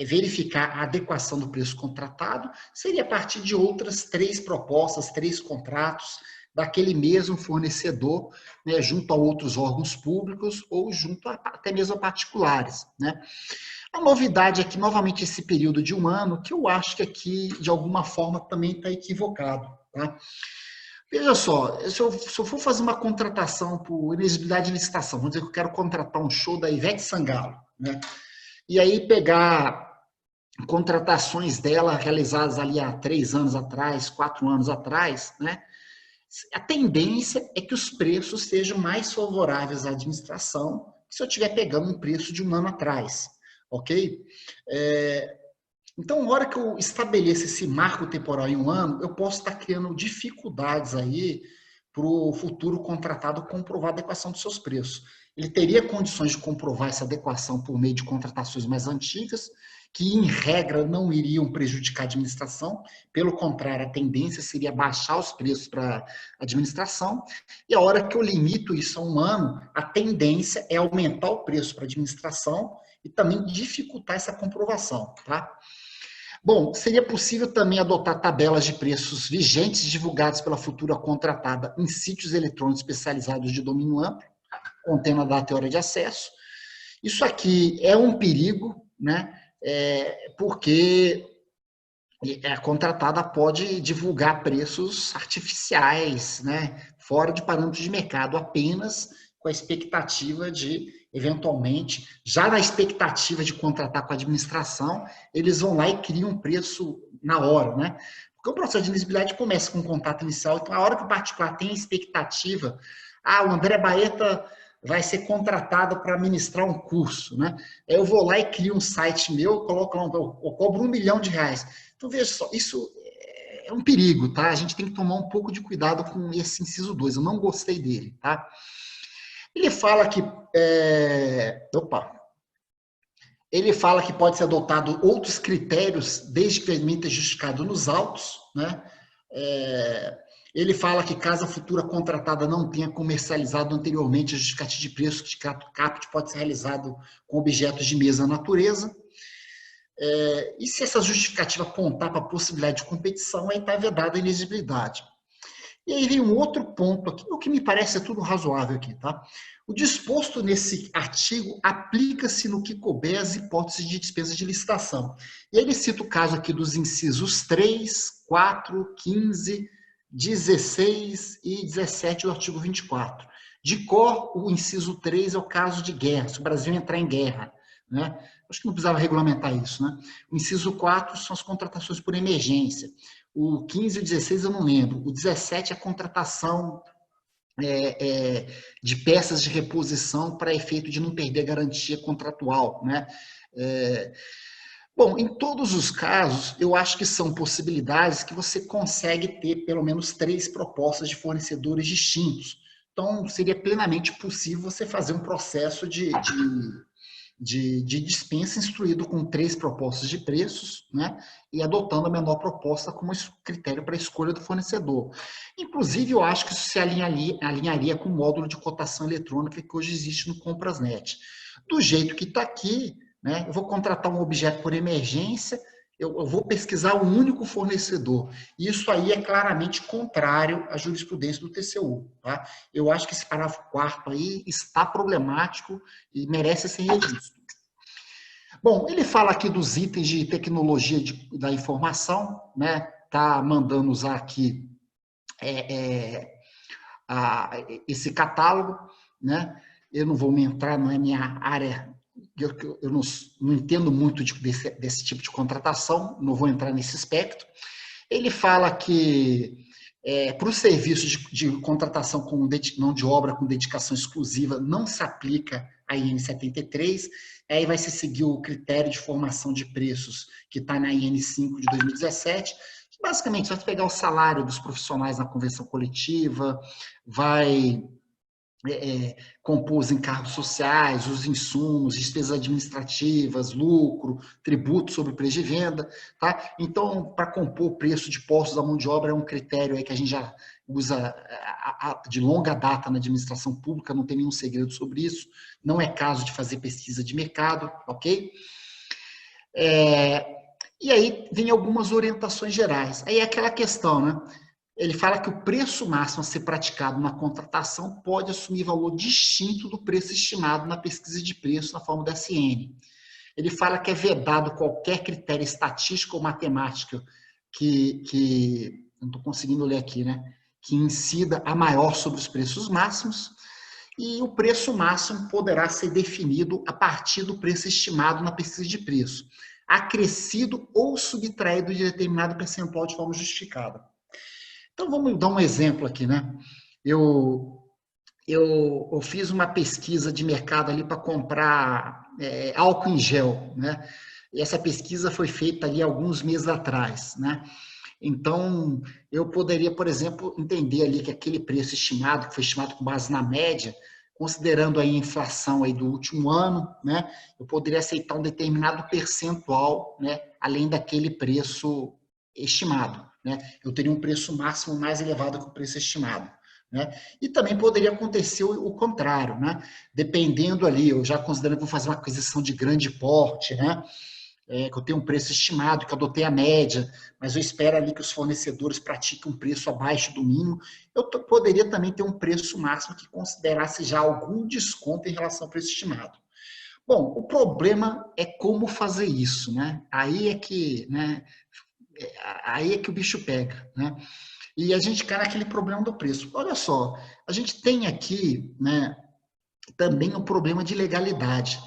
verificar a adequação do preço contratado seria a partir de outras 3 propostas, 3 contratos daquele mesmo fornecedor, né, junto a outros órgãos públicos ou junto até mesmo a particulares, né? A novidade é que, novamente, esse período de 1 ano, que eu acho que aqui, de alguma forma, também está equivocado, tá? Veja só, se eu for fazer uma contratação por inexigibilidade de licitação, vamos dizer que eu quero contratar um show da Ivete Sangalo, né? E aí pegar contratações dela realizadas ali há 3 anos atrás, 4 anos atrás, né? A tendência é que os preços sejam mais favoráveis à administração se eu estiver pegando um preço de 1 ano atrás, ok? Então, na hora que eu estabeleço esse marco temporal em 1 ano, eu posso estar criando dificuldades aí para o futuro contratado comprovar a adequação dos seus preços. Ele teria condições de comprovar essa adequação por meio de contratações mais antigas, que, em regra, não iriam prejudicar a administração. Pelo contrário, a tendência seria baixar os preços para a administração. E a hora que eu limito isso a 1 ano, a tendência é aumentar o preço para a administração e também dificultar essa comprovação, tá? Bom, seria possível também adotar tabelas de preços vigentes divulgadas pela futura contratada em sítios eletrônicos especializados de domínio amplo, contendo a data e hora de acesso. Isso aqui é um perigo, né? Porque a contratada pode divulgar preços artificiais, né? Fora de parâmetros de mercado, apenas com a expectativa de, eventualmente, já na expectativa de contratar com a administração, eles vão lá e criam um preço na hora, né? Por Porque o processo de admisibilidade começa com um contato inicial, então a hora que o particular tem a expectativa, o André Baeta vai ser contratado para ministrar um curso, né? Eu vou lá e crio um site meu, coloco lá, eu cobro R$1 milhão. Então, veja só, isso é um perigo, tá? A gente tem que tomar um pouco de cuidado com esse inciso 2, eu não gostei dele, tá? Ele fala que... Ele fala que pode ser adotado outros critérios, desde que permita justificado nos autos, né? Ele fala que caso a futura contratada não tenha comercializado anteriormente a justificativa de preço de caput pode ser realizado com objetos de mesma natureza. E se essa justificativa apontar para a possibilidade de competição, aí está vedada a inexigibilidade. E aí vem um outro ponto aqui, o que me parece é tudo razoável aqui, tá? O disposto nesse artigo aplica-se no que couber as hipóteses de dispensa de licitação. E aí ele cita o caso aqui dos incisos 3, 4, 15, 16 e 17 do artigo 24. De cor, o inciso 3 é o caso de guerra, se o Brasil entrar em guerra, né? Acho que não precisava regulamentar isso, né? O inciso 4 são as contratações por emergência. O 15 e o 16 eu não lembro. O 17 é a contratação de peças de reposição para efeito de não perder a garantia contratual, né? Bom, em todos os casos, eu acho que são possibilidades que você consegue ter pelo menos 3 propostas de fornecedores distintos. Então, seria plenamente possível você fazer um processo de dispensa instruído com 3 propostas de preços, né, e adotando a menor proposta como critério para a escolha do fornecedor. Inclusive, eu acho que isso se alinharia com o módulo de cotação eletrônica que hoje existe no Comprasnet. Do jeito que está aqui, né, eu vou contratar um objeto por emergência, eu vou pesquisar um único fornecedor. Isso aí é claramente contrário à jurisprudência do TCU. Tá? Eu acho que esse parágrafo 4º aí está problemático e merece ser revisto. Bom, ele fala aqui dos itens de tecnologia da informação, né? Tá mandando usar aqui esse catálogo, né? Eu não vou me entrar, não é minha área. Eu não entendo muito desse tipo de contratação, não vou entrar nesse aspecto. Ele fala que para os serviços de contratação com mão de obra com dedicação exclusiva não se aplica a IN 73, aí vai se seguir o critério de formação de preços que está na IN 5 de 2017, que basicamente vai pegar o salário dos profissionais na convenção coletiva, vai compor os encargos sociais, os insumos, despesas administrativas, lucro, tributo sobre o preço de venda, tá? Então, para compor o preço de postos da mão de obra é um critério aí que a gente já usa de longa data na administração pública, não tem nenhum segredo sobre isso, não é caso de fazer pesquisa de mercado, ok? E aí vem algumas orientações gerais. Aí é aquela questão, né? Ele fala que o preço máximo a ser praticado na contratação pode assumir valor distinto do preço estimado na pesquisa de preço na forma da SN. Ele fala que é vedado qualquer critério estatístico ou matemático que não estou conseguindo ler aqui, né? Que incida a maior sobre os preços máximos, e o preço máximo poderá ser definido a partir do preço estimado na pesquisa de preço, acrescido ou subtraído de determinado percentual de forma justificada. Então, vamos dar um exemplo aqui, né? Eu fiz uma pesquisa de mercado ali para comprar álcool em gel, né? E essa pesquisa foi feita ali alguns meses atrás, né? Então, eu poderia, por exemplo, entender ali que aquele preço estimado, que foi estimado com base na média, considerando aí a inflação aí do último ano, né? Eu poderia aceitar um determinado percentual, né? Além daquele preço estimado. Né? Eu teria um preço máximo mais elevado que o preço estimado. Né? E também poderia acontecer o contrário, né? Dependendo ali, eu já considero que vou fazer uma aquisição de grande porte, né? Que eu tenho um preço estimado, que eu adotei a média, mas eu espero ali que os fornecedores pratiquem um preço abaixo do mínimo, eu poderia também ter um preço máximo que considerasse já algum desconto em relação ao preço estimado. Bom, o problema é como fazer isso, né? Aí é que o bicho pega, né? E a gente cai naquele problema do preço. Olha só, a gente tem aqui, né, também um problema de legalidade.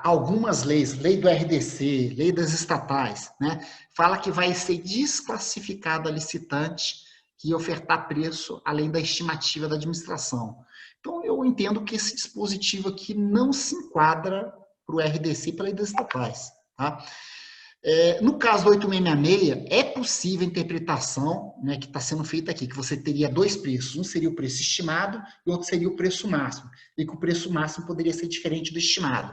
algumas leis, lei do RDC, lei das estatais, né, fala que vai ser desclassificado a licitante que ofertar preço além da estimativa da administração. Então, eu entendo que esse dispositivo aqui não se enquadra para o RDC e para a lei das estatais. Tá? No caso do 8666, é possível a interpretação, né, que está sendo feita aqui, que você teria dois preços. Um seria o preço estimado e outro seria o preço máximo. E que o preço máximo poderia ser diferente do estimado.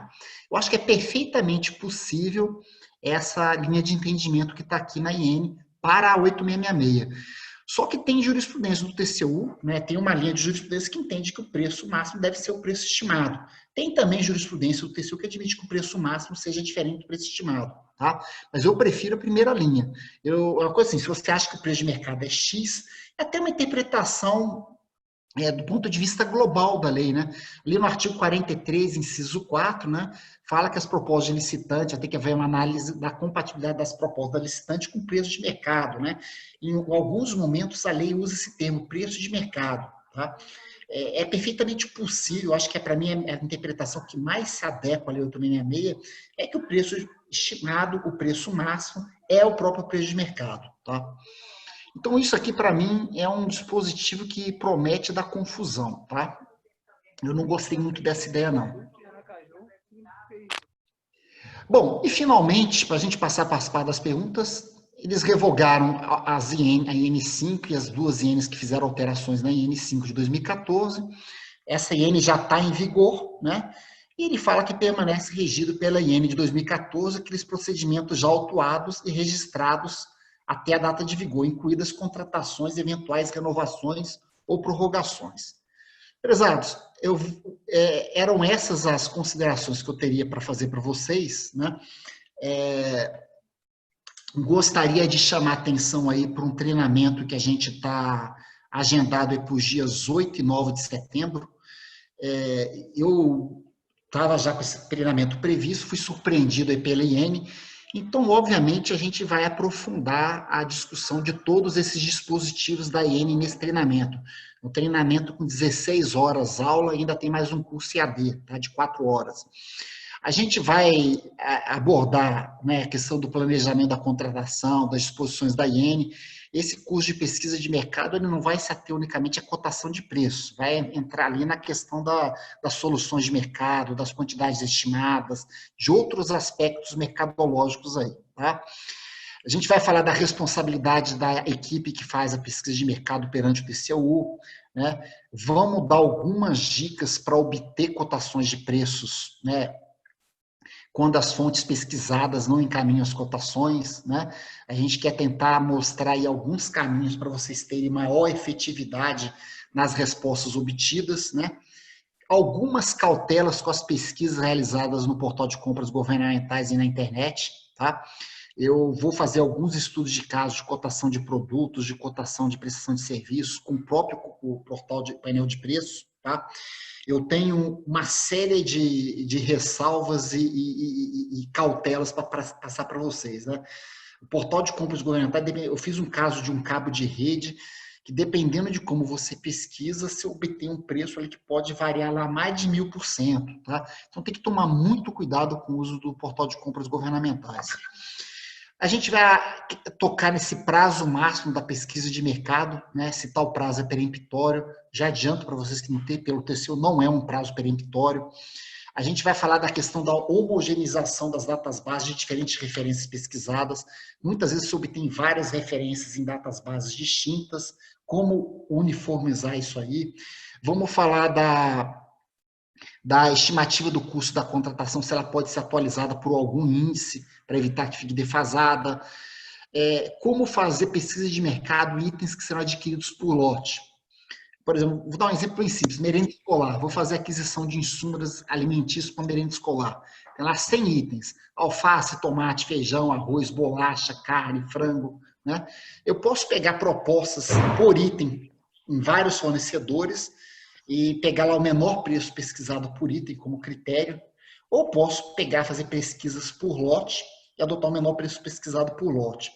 Eu acho que é perfeitamente possível essa linha de entendimento que está aqui na IN para a 8666. Só que tem jurisprudência do TCU, né, tem uma linha de jurisprudência que entende que o preço máximo deve ser o preço estimado. Tem também jurisprudência do TCU que admite que o preço máximo seja diferente do preço estimado. Tá? Mas eu prefiro a primeira linha. Uma coisa assim, se você acha que o preço de mercado é X, é até uma interpretação do ponto de vista global da lei, né? Ali no artigo 43, inciso 4, né, fala que as propostas de licitante, tem que haver uma análise da compatibilidade das propostas da licitante com o preço de mercado, né? Em alguns momentos a lei usa esse termo, preço de mercado, tá? É perfeitamente possível, acho que para mim é a interpretação que mais se adequa à lei 8666, é que o preço estimado, o preço máximo, é o próprio preço de mercado, tá? Então, isso aqui, para mim, é um dispositivo que promete dar confusão, tá? Eu não gostei muito dessa ideia, não. Bom, e finalmente, para a gente passar a participar das perguntas, eles revogaram a IN5 e as duas INs que fizeram alterações na IN5 de 2014. Essa IN já está em vigor, né? E ele fala que permanece regido pela IN de 2014, aqueles procedimentos já autuados e registrados até a data de vigor, incluídas contratações, eventuais renovações ou prorrogações. Prezados, eram essas as considerações que eu teria para fazer para vocês, né? Gostaria de chamar atenção aí para um treinamento que a gente está agendado para os dias 8 e 9 de setembro. Eu estava já com esse treinamento previsto, fui surpreendido aí pela IN. Então, obviamente, a gente vai aprofundar a discussão de todos esses dispositivos da IN nesse treinamento. Um treinamento com 16 horas aula, ainda tem mais um curso IAD, tá, de 4 horas. A gente vai abordar, né, a questão do planejamento da contratação, das disposições da IN. Esse curso de pesquisa de mercado ele não vai se ater unicamente à cotação de preço, vai entrar ali na questão das soluções de mercado, das quantidades estimadas, de outros aspectos mercadológicos aí, tá? A gente vai falar da responsabilidade da equipe que faz a pesquisa de mercado perante o TCU, né? Vamos dar algumas dicas para obter cotações de preços, né, quando as fontes pesquisadas não encaminham as cotações, né? A gente quer tentar mostrar aí alguns caminhos para vocês terem maior efetividade nas respostas obtidas, né? Algumas cautelas com as pesquisas realizadas no portal de compras governamentais e na internet, tá? Eu vou fazer alguns estudos de casos de cotação de produtos, de cotação de prestação de serviços, com o próprio portal de painel de preços, tá? Eu tenho uma série de ressalvas e cautelas para passar para vocês, né? O portal de compras governamentais, eu fiz um caso de um cabo de rede, que dependendo de como você pesquisa, você obtém um preço ali que pode variar lá mais de 1000%, tá? Então tem que tomar muito cuidado com o uso do portal de compras governamentais. A gente vai tocar nesse prazo máximo da pesquisa de mercado, né? Se tal prazo é peremptório, já adianto para vocês que pelo TCU não é um prazo peremptório. A gente vai falar da questão da homogeneização das datas bases de diferentes referências pesquisadas. Muitas vezes se obtém várias referências em datas bases distintas, como uniformizar isso aí. Vamos falar da estimativa do custo da contratação, se ela pode ser atualizada por algum índice, para evitar que fique defasada. Como fazer pesquisa de mercado, itens que serão adquiridos por lote. Por exemplo, vou dar um exemplo bem simples, merenda escolar. Vou fazer aquisição de insumos alimentícios para merenda escolar. Tem lá 100 itens, alface, tomate, feijão, arroz, bolacha, carne, frango, né? Eu posso pegar propostas por item em vários fornecedores e pegar lá o menor preço pesquisado por item como critério, ou posso pegar, fazer pesquisas por lote e adotar o menor preço pesquisado por lote.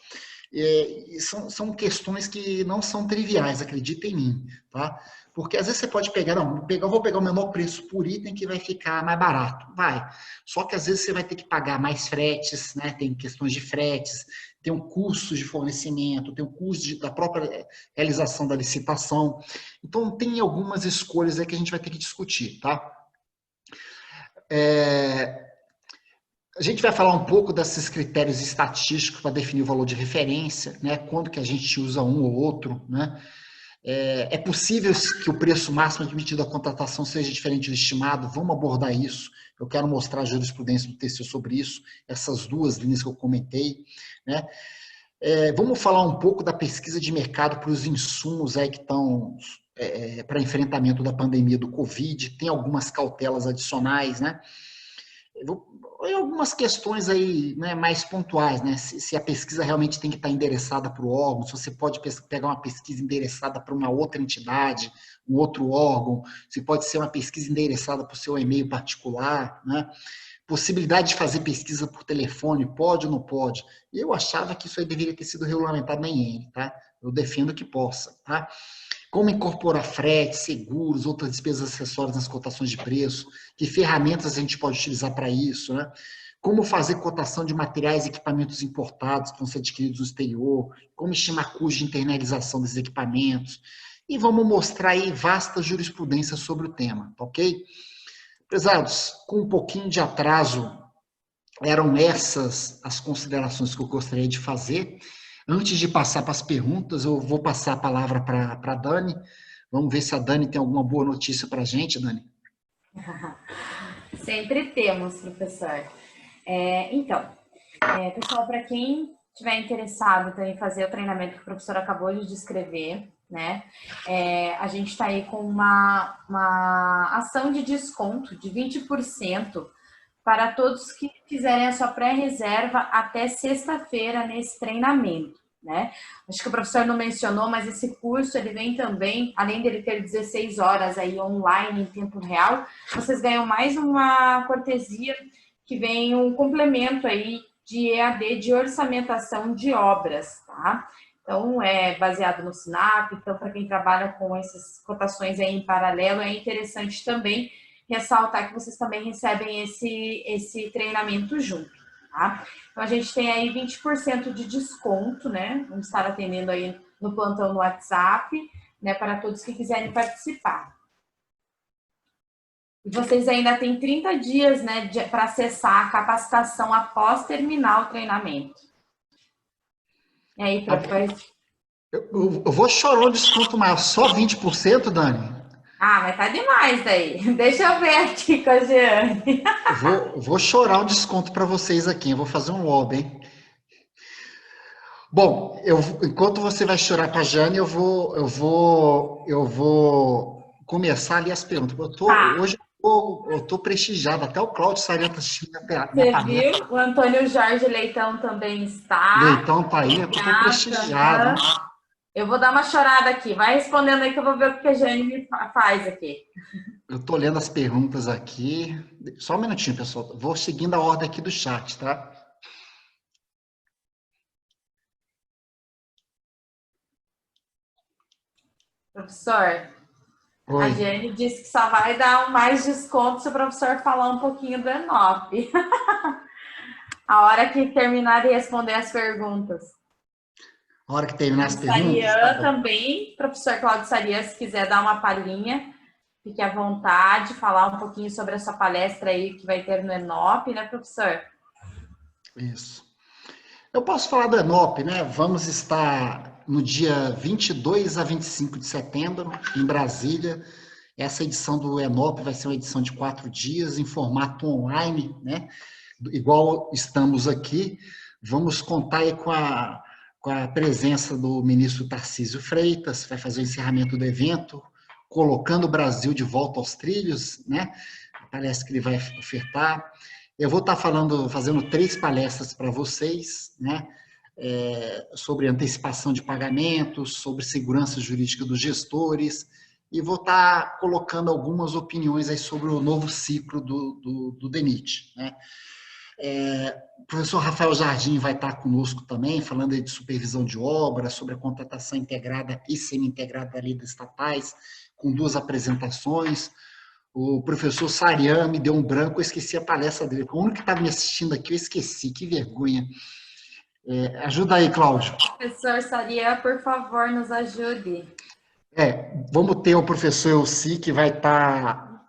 E são questões que não são triviais, acredita em mim, tá? Porque às vezes você pode pegar, não, eu vou pegar o menor preço por item que vai ficar mais barato. Vai. Só que às vezes você vai ter que pagar mais fretes, né? Tem questões de fretes, tem um custo de fornecimento, tem um custo da própria realização da licitação. Então, tem algumas escolhas aí que a gente vai ter que discutir, tá? A gente vai falar um pouco desses critérios estatísticos para definir o valor de referência, né? Quando que a gente usa um ou outro, né? É possível que o preço máximo admitido à contratação seja diferente do estimado? Vamos abordar isso. Eu quero mostrar a jurisprudência do TCU sobre isso, essas duas linhas que eu comentei, né? Vamos falar um pouco da pesquisa de mercado para os insumos aí que estão para enfrentamento da pandemia do Covid. Tem algumas cautelas adicionais, né? Algumas questões aí, né, mais pontuais, né? Se a pesquisa realmente tem que estar endereçada para o órgão, se você pode pegar uma pesquisa endereçada para uma outra entidade, um outro órgão, se pode ser uma pesquisa endereçada para o seu e-mail particular, né? Possibilidade de fazer pesquisa por telefone, pode ou não pode? Eu achava que isso aí deveria ter sido regulamentado na IN, tá? Eu defendo que possa, tá? Como incorporar frete, seguros, outras despesas acessórias nas cotações de preço, que ferramentas a gente pode utilizar para isso, né? Como fazer cotação de materiais e equipamentos importados que vão ser adquiridos no exterior, como estimar custo de internalização desses equipamentos, e vamos mostrar aí vasta jurisprudência sobre o tema, tá ok? Prezados, com um pouquinho de atraso, eram essas as considerações que eu gostaria de fazer. Antes de passar para as perguntas, eu vou passar a palavra para a Dani. Vamos ver se a Dani tem alguma boa notícia para a gente, Dani. Sempre temos, professor. Pessoal, para quem estiver interessado em fazer o treinamento que o professor acabou de descrever, né? A gente está aí com uma ação de desconto de 20% para todos que fizerem a sua pré-reserva até sexta-feira nesse treinamento, né? Acho que o professor não mencionou, mas esse curso ele vem também, além dele ter 16 horas aí online em tempo real, vocês ganham mais uma cortesia que vem um complemento aí de EAD de orçamentação de obras, tá? Então, é baseado no SINAP, então para quem trabalha com essas cotações aí em paralelo, é interessante também ressaltar que vocês também recebem esse treinamento junto, tá? Então, a gente tem aí 20% de desconto, né? Vamos estar atendendo aí no plantão no WhatsApp, né? Para todos que quiserem participar. E vocês ainda têm 30 dias, né? Para acessar a capacitação após terminar o treinamento. E aí, professor? Eu vou chorar um desconto maior, só 20%, Dani? Mas tá demais daí. Deixa eu ver aqui com a Jeane. Vou chorar um desconto para vocês aqui. Eu vou fazer um lobby, hein? Bom, enquanto você vai chorar para a Jane, eu vou começar ali as perguntas. Hoje eu tô prestigiado, até o Cláudio Salienta assistindo minha palestra. Viu? O Antônio Jorge Leitão também está. Leitão tá aí, eu tô prestigiado. Eu vou dar uma chorada aqui. Vai respondendo aí que eu vou ver o que a Jane me faz aqui. Eu tô lendo as perguntas aqui. Só um minutinho, pessoal. Vou seguindo a ordem aqui do chat, tá? Professor, Oi. A Jane disse que só vai dar mais desconto se o professor falar um pouquinho do ENOP. A hora que terminar de responder as perguntas. A hora que terminar as perguntas. Sarian também, professor Cláudio Sarian, se quiser dar uma palhinha, fique à vontade, falar um pouquinho sobre a sua palestra aí que vai ter no ENOP, né, professor? Isso. Eu posso falar do ENOP, né? Vamos estar no dia 22 a 25 de setembro, em Brasília. Essa edição do ENOP vai ser uma edição de 4 dias, em formato online, né? Igual estamos aqui. Vamos contar aí com a presença do ministro Tarcísio Freitas, vai fazer o encerramento do evento, colocando o Brasil de volta aos trilhos, né? Parece que ele vai ofertar. Eu vou estar fazendo 3 palestras para vocês, né? Sobre antecipação de pagamentos, sobre segurança jurídica dos gestores, e vou estar colocando algumas opiniões aí sobre o novo ciclo do DENIT, né? O professor Rafael Jardim vai estar conosco também, falando aí de supervisão de obras, sobre a contratação integrada e semi-integrada da lei das estatais, com 2 apresentações. O professor Sarian me deu um branco, eu esqueci a palestra dele. O único que estava me assistindo aqui, eu esqueci, que vergonha. Ajuda aí, Cláudio. Professor Sarian, por favor, nos ajude. Vamos ter o professor Elci, que vai estar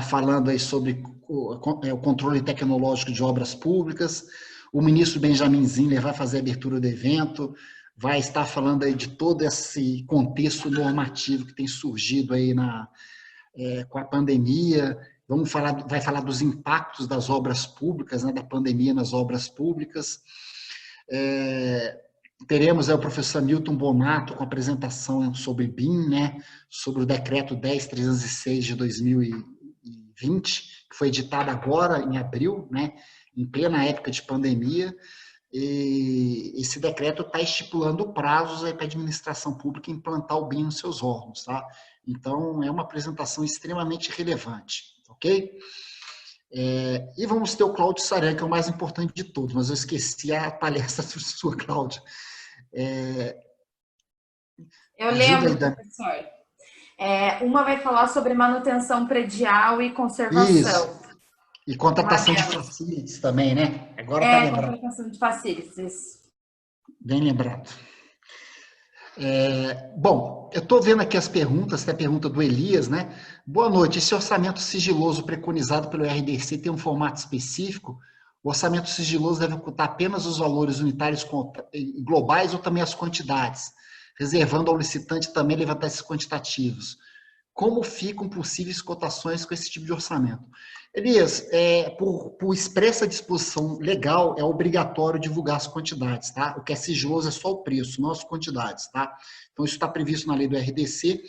falando aí sobre o controle tecnológico de obras públicas. O ministro Benjamin Zinler vai fazer a abertura do evento, vai estar falando aí de todo esse contexto normativo que tem surgido aí com a pandemia. Vai falar dos impactos das obras públicas, né, da pandemia nas obras públicas. Teremos aí o professor Milton Bonato com a apresentação sobre BIM, né, sobre o decreto 10.306 de 2020, que foi editado agora, em abril, né, em plena época de pandemia. E esse decreto está estipulando prazos para a administração pública implantar o BIM nos seus órgãos, tá? Então, é uma apresentação extremamente relevante, ok? E vamos ter o Cláudio Sarian, que é o mais importante de todos, mas eu esqueci a palestra sua, Cláudia. Eu lembro, professor. Uma vai falar sobre manutenção predial e conservação. Isso. E contratação de facilities também, né? Agora está lembrado. Contratação de facilities, isso. Bem lembrado. Bom, eu estou vendo aqui as perguntas, tem a pergunta do Elias, né? Boa noite, esse orçamento sigiloso preconizado pelo RDC tem um formato específico? O orçamento sigiloso deve ocultar apenas os valores unitários globais ou também as quantidades, reservando ao licitante também levantar esses quantitativos? Como ficam possíveis cotações com esse tipo de orçamento? Elias, por expressa disposição legal, é obrigatório divulgar as quantidades, tá? O que é sigiloso é só o preço, não as quantidades, tá? Então, isso está previsto na lei do RDC.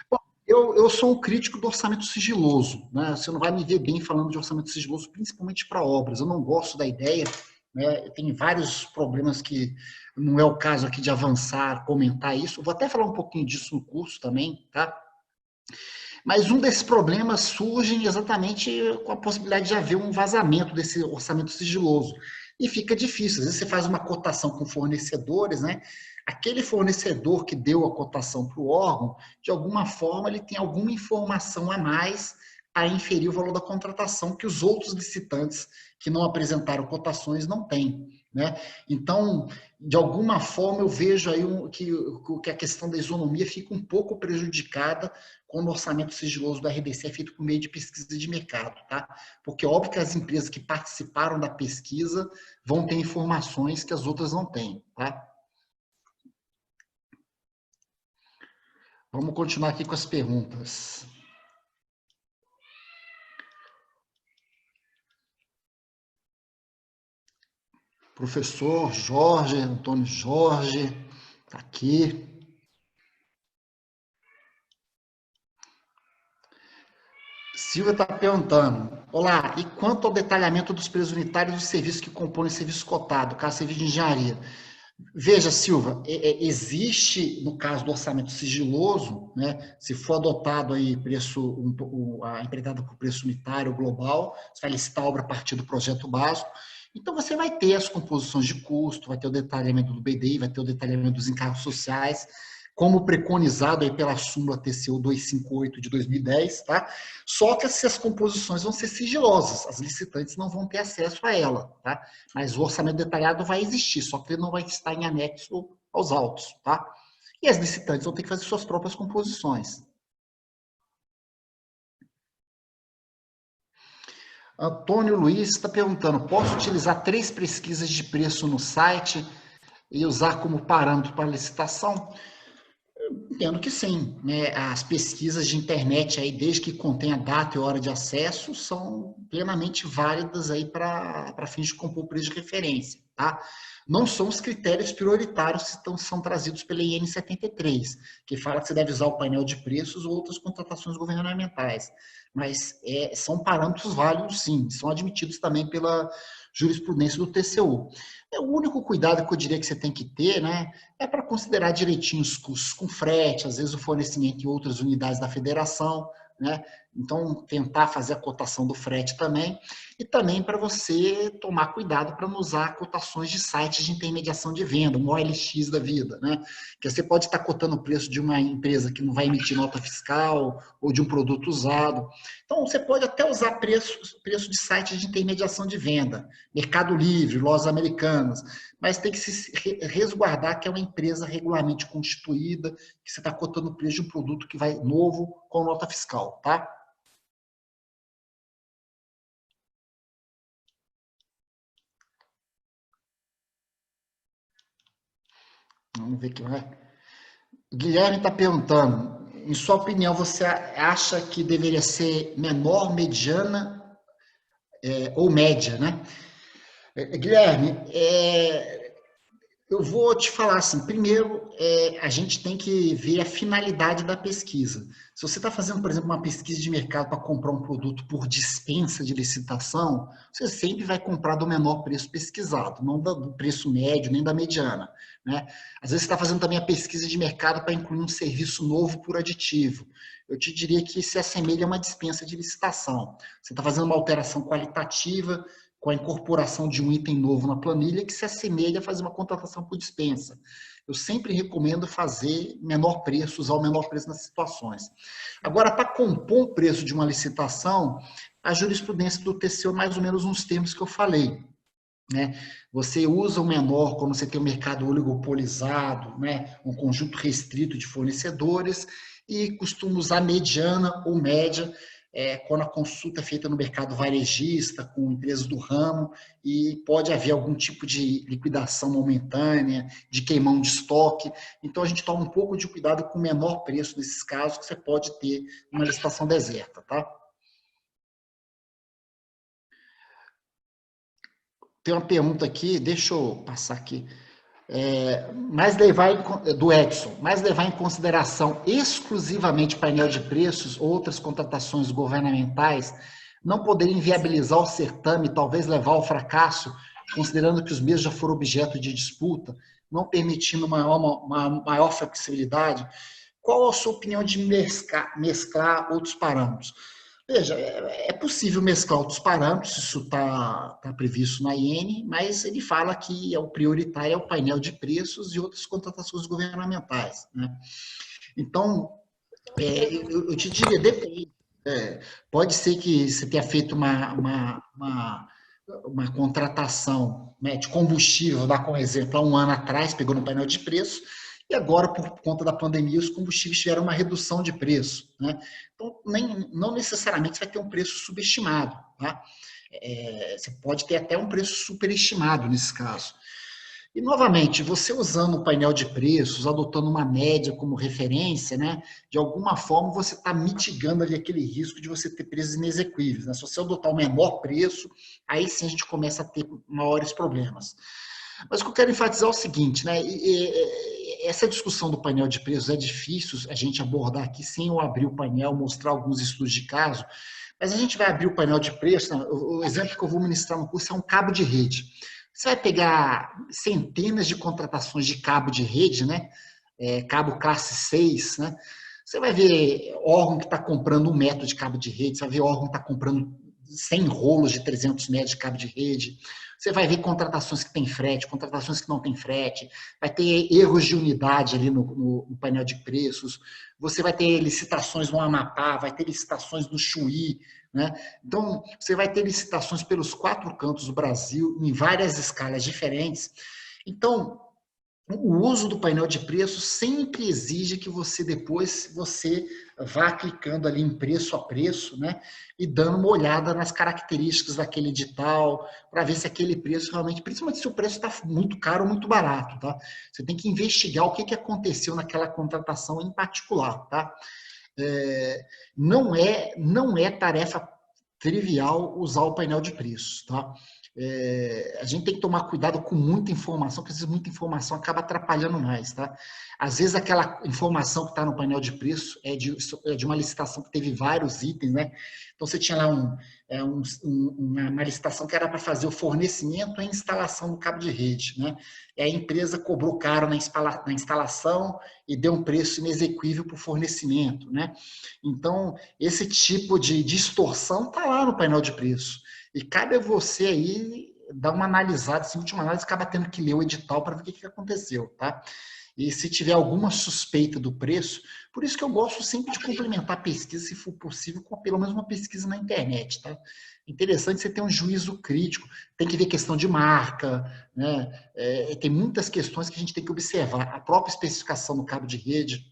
Bom, eu sou um crítico do orçamento sigiloso, né? Você não vai me ver bem falando de orçamento sigiloso, principalmente para obras. Eu não gosto da ideia, né? Tem vários problemas que não é o caso aqui de avançar, comentar isso. Vou até falar um pouquinho disso no curso também, tá? Mas um desses problemas surge exatamente com a possibilidade de haver um vazamento desse orçamento sigiloso. E fica difícil. Às vezes você faz uma cotação com fornecedores, né? Aquele fornecedor que deu a cotação para o órgão, de alguma forma, ele tem alguma informação a mais a inferir o valor da contratação que os outros licitantes que não apresentaram cotações não têm, né? Então, de alguma forma, eu vejo aí que a questão da isonomia fica um pouco prejudicada quando o orçamento sigiloso do RDC é feito por meio de pesquisa de mercado, tá? Porque é óbvio que as empresas que participaram da pesquisa vão ter informações que as outras não têm, tá? Vamos continuar aqui com as perguntas. Professor Jorge, Antônio Jorge, está aqui. Silvia está perguntando, olá, e quanto ao detalhamento dos preços unitários dos serviços que compõem o serviço cotado, caso serviço de engenharia? Veja, Silva, existe, no caso do orçamento sigiloso, né, se for adotado aí a empreitada por preço unitário global, você vai licitar a obra a partir do projeto básico, então você vai ter as composições de custo, vai ter o detalhamento do BDI, vai ter o detalhamento dos encargos sociais, como preconizado aí pela súmula TCU 258 de 2010, tá? Só que essas composições vão ser sigilosas, as licitantes não vão ter acesso a ela, tá? Mas o orçamento detalhado vai existir, só que ele não vai estar em anexo aos autos, tá? E as licitantes vão ter que fazer suas próprias composições. Antônio Luiz está perguntando, posso utilizar 3 pesquisas de preço no site e usar como parâmetro para licitação? Entendo que sim, né? As pesquisas de internet, aí, desde que contenha data e hora de acesso, são plenamente válidas para fins de compor preço de referência. Tá? Não são os critérios prioritários que são trazidos pela IN 73, que fala que você deve usar o painel de preços ou outras contratações governamentais. Mas são parâmetros válidos, sim, são admitidos também pela jurisprudência do TCU. O único cuidado que eu diria que você tem que ter, né, é para considerar direitinho os custos com frete, às vezes o fornecimento em outras unidades da federação, né, Então, tentar fazer a cotação do frete também, e também para você tomar cuidado para não usar cotações de sites de intermediação de venda, um OLX da vida, né? Que você pode estar cotando o preço de uma empresa que não vai emitir nota fiscal ou de um produto usado. Então, você pode até usar preço de sites de intermediação de venda, Mercado Livre, lojas americanas, mas tem que se resguardar que é uma empresa regularmente constituída, que você está cotando o preço de um produto que vai novo com nota fiscal, tá? Vamos ver aqui, vai. Guilherme está perguntando, em sua opinião, você acha que deveria ser menor, mediana ou média, né? Guilherme, eu vou te falar assim, primeiro, a gente tem que ver a finalidade da pesquisa. Se você está fazendo, por exemplo, uma pesquisa de mercado para comprar um produto por dispensa de licitação, você sempre vai comprar do menor preço pesquisado, não do preço médio, nem da mediana, né? Às vezes você está fazendo também a pesquisa de mercado para incluir um serviço novo por aditivo. Eu te diria que se assemelha a uma dispensa de licitação. Você está fazendo uma alteração qualitativa, com a incorporação de um item novo na planilha, que se assemelha a fazer uma contratação por dispensa. Eu sempre recomendo fazer menor preço, usar o menor preço nas situações. Agora, para compor o preço de uma licitação, a jurisprudência do TCU é mais ou menos uns termos que eu falei, né? Você usa o menor quando você tem um mercado oligopolizado, né? Um conjunto restrito de fornecedores, e costuma usar mediana ou média quando a consulta é feita no mercado varejista, com empresas do ramo, e pode haver algum tipo de liquidação momentânea, de queimão de estoque. Então, a gente toma um pouco de cuidado com o menor preço nesses casos que você pode ter uma licitação deserta, tá? Tem uma pergunta aqui, deixa eu passar aqui. Do Edson, mas levar em consideração exclusivamente painel de preços, outras contratações governamentais, não poderia inviabilizar o certame, talvez levar ao fracasso, considerando que os mesmos já foram objeto de disputa, não permitindo uma maior flexibilidade. Qual a sua opinião de mesclar outros parâmetros? Veja, é possível mesclar outros parâmetros, isso está previsto na IN, mas ele fala que o prioritário é o painel de preços e outras contratações governamentais, né? Então, eu te diria, depende. Pode ser que você tenha feito uma contratação, né, de combustível, vou dar como exemplo, há um ano atrás, pegou no painel de preço, e agora, por conta da pandemia, os combustíveis tiveram uma redução de preço, né? Então, não necessariamente você vai ter um preço subestimado, tá? Você pode ter até um preço superestimado nesse caso. E, novamente, você usando o painel de preços, adotando uma média como referência, né, de alguma forma você está mitigando ali aquele risco de você ter preços inexequíveis, né? Se você adotar o menor preço, aí sim a gente começa a ter maiores problemas. Mas o que eu quero enfatizar é o seguinte, né? Essa discussão do painel de preços é difícil a gente abordar aqui sem eu abrir o painel, mostrar alguns estudos de caso, mas a gente vai abrir o painel de preços, né? O exemplo que eu vou ministrar no curso é um cabo de rede. Você vai pegar centenas de contratações de cabo de rede, né? Cabo classe 6, né? Você vai ver órgão que está comprando 1 metro de cabo de rede, você vai ver órgão que está comprando 100 rolos de 300 metros de cabo de rede. Você vai ver contratações que têm frete, contratações que não têm frete, vai ter erros de unidade ali no painel de preços, você vai ter licitações no Amapá, vai ter licitações no Chuí, né? Então, você vai ter licitações pelos 4 cantos do Brasil, em várias escalas diferentes. Então, o uso do painel de preços sempre exige que depois você vá clicando ali em preço a preço, né? E dando uma olhada nas características daquele edital, para ver se aquele preço realmente, principalmente se o preço está muito caro ou muito barato, tá? Você tem que investigar o que aconteceu naquela contratação em particular, tá? Não é tarefa trivial usar o painel de preços, tá? A gente tem que tomar cuidado com muita informação, porque às vezes muita informação acaba atrapalhando mais, tá? Às vezes aquela informação que está no painel de preço é de uma licitação que teve vários itens, né? Então você tinha lá uma licitação que era para fazer o fornecimento e a instalação do cabo de rede, né? E a empresa cobrou caro na instalação e deu um preço inexequível para o fornecimento, né? Então, esse tipo de distorção está lá no painel de preço. E cabe a você aí dar uma analisada, assim, última análise, acaba tendo que ler o edital para ver o que aconteceu, tá? E se tiver alguma suspeita do preço, por isso que eu gosto sempre de complementar a pesquisa, se for possível, com pelo menos uma pesquisa na internet, tá? Interessante você ter um juízo crítico, tem que ver questão de marca, né? Tem muitas questões que a gente tem que observar. A própria especificação do cabo de rede.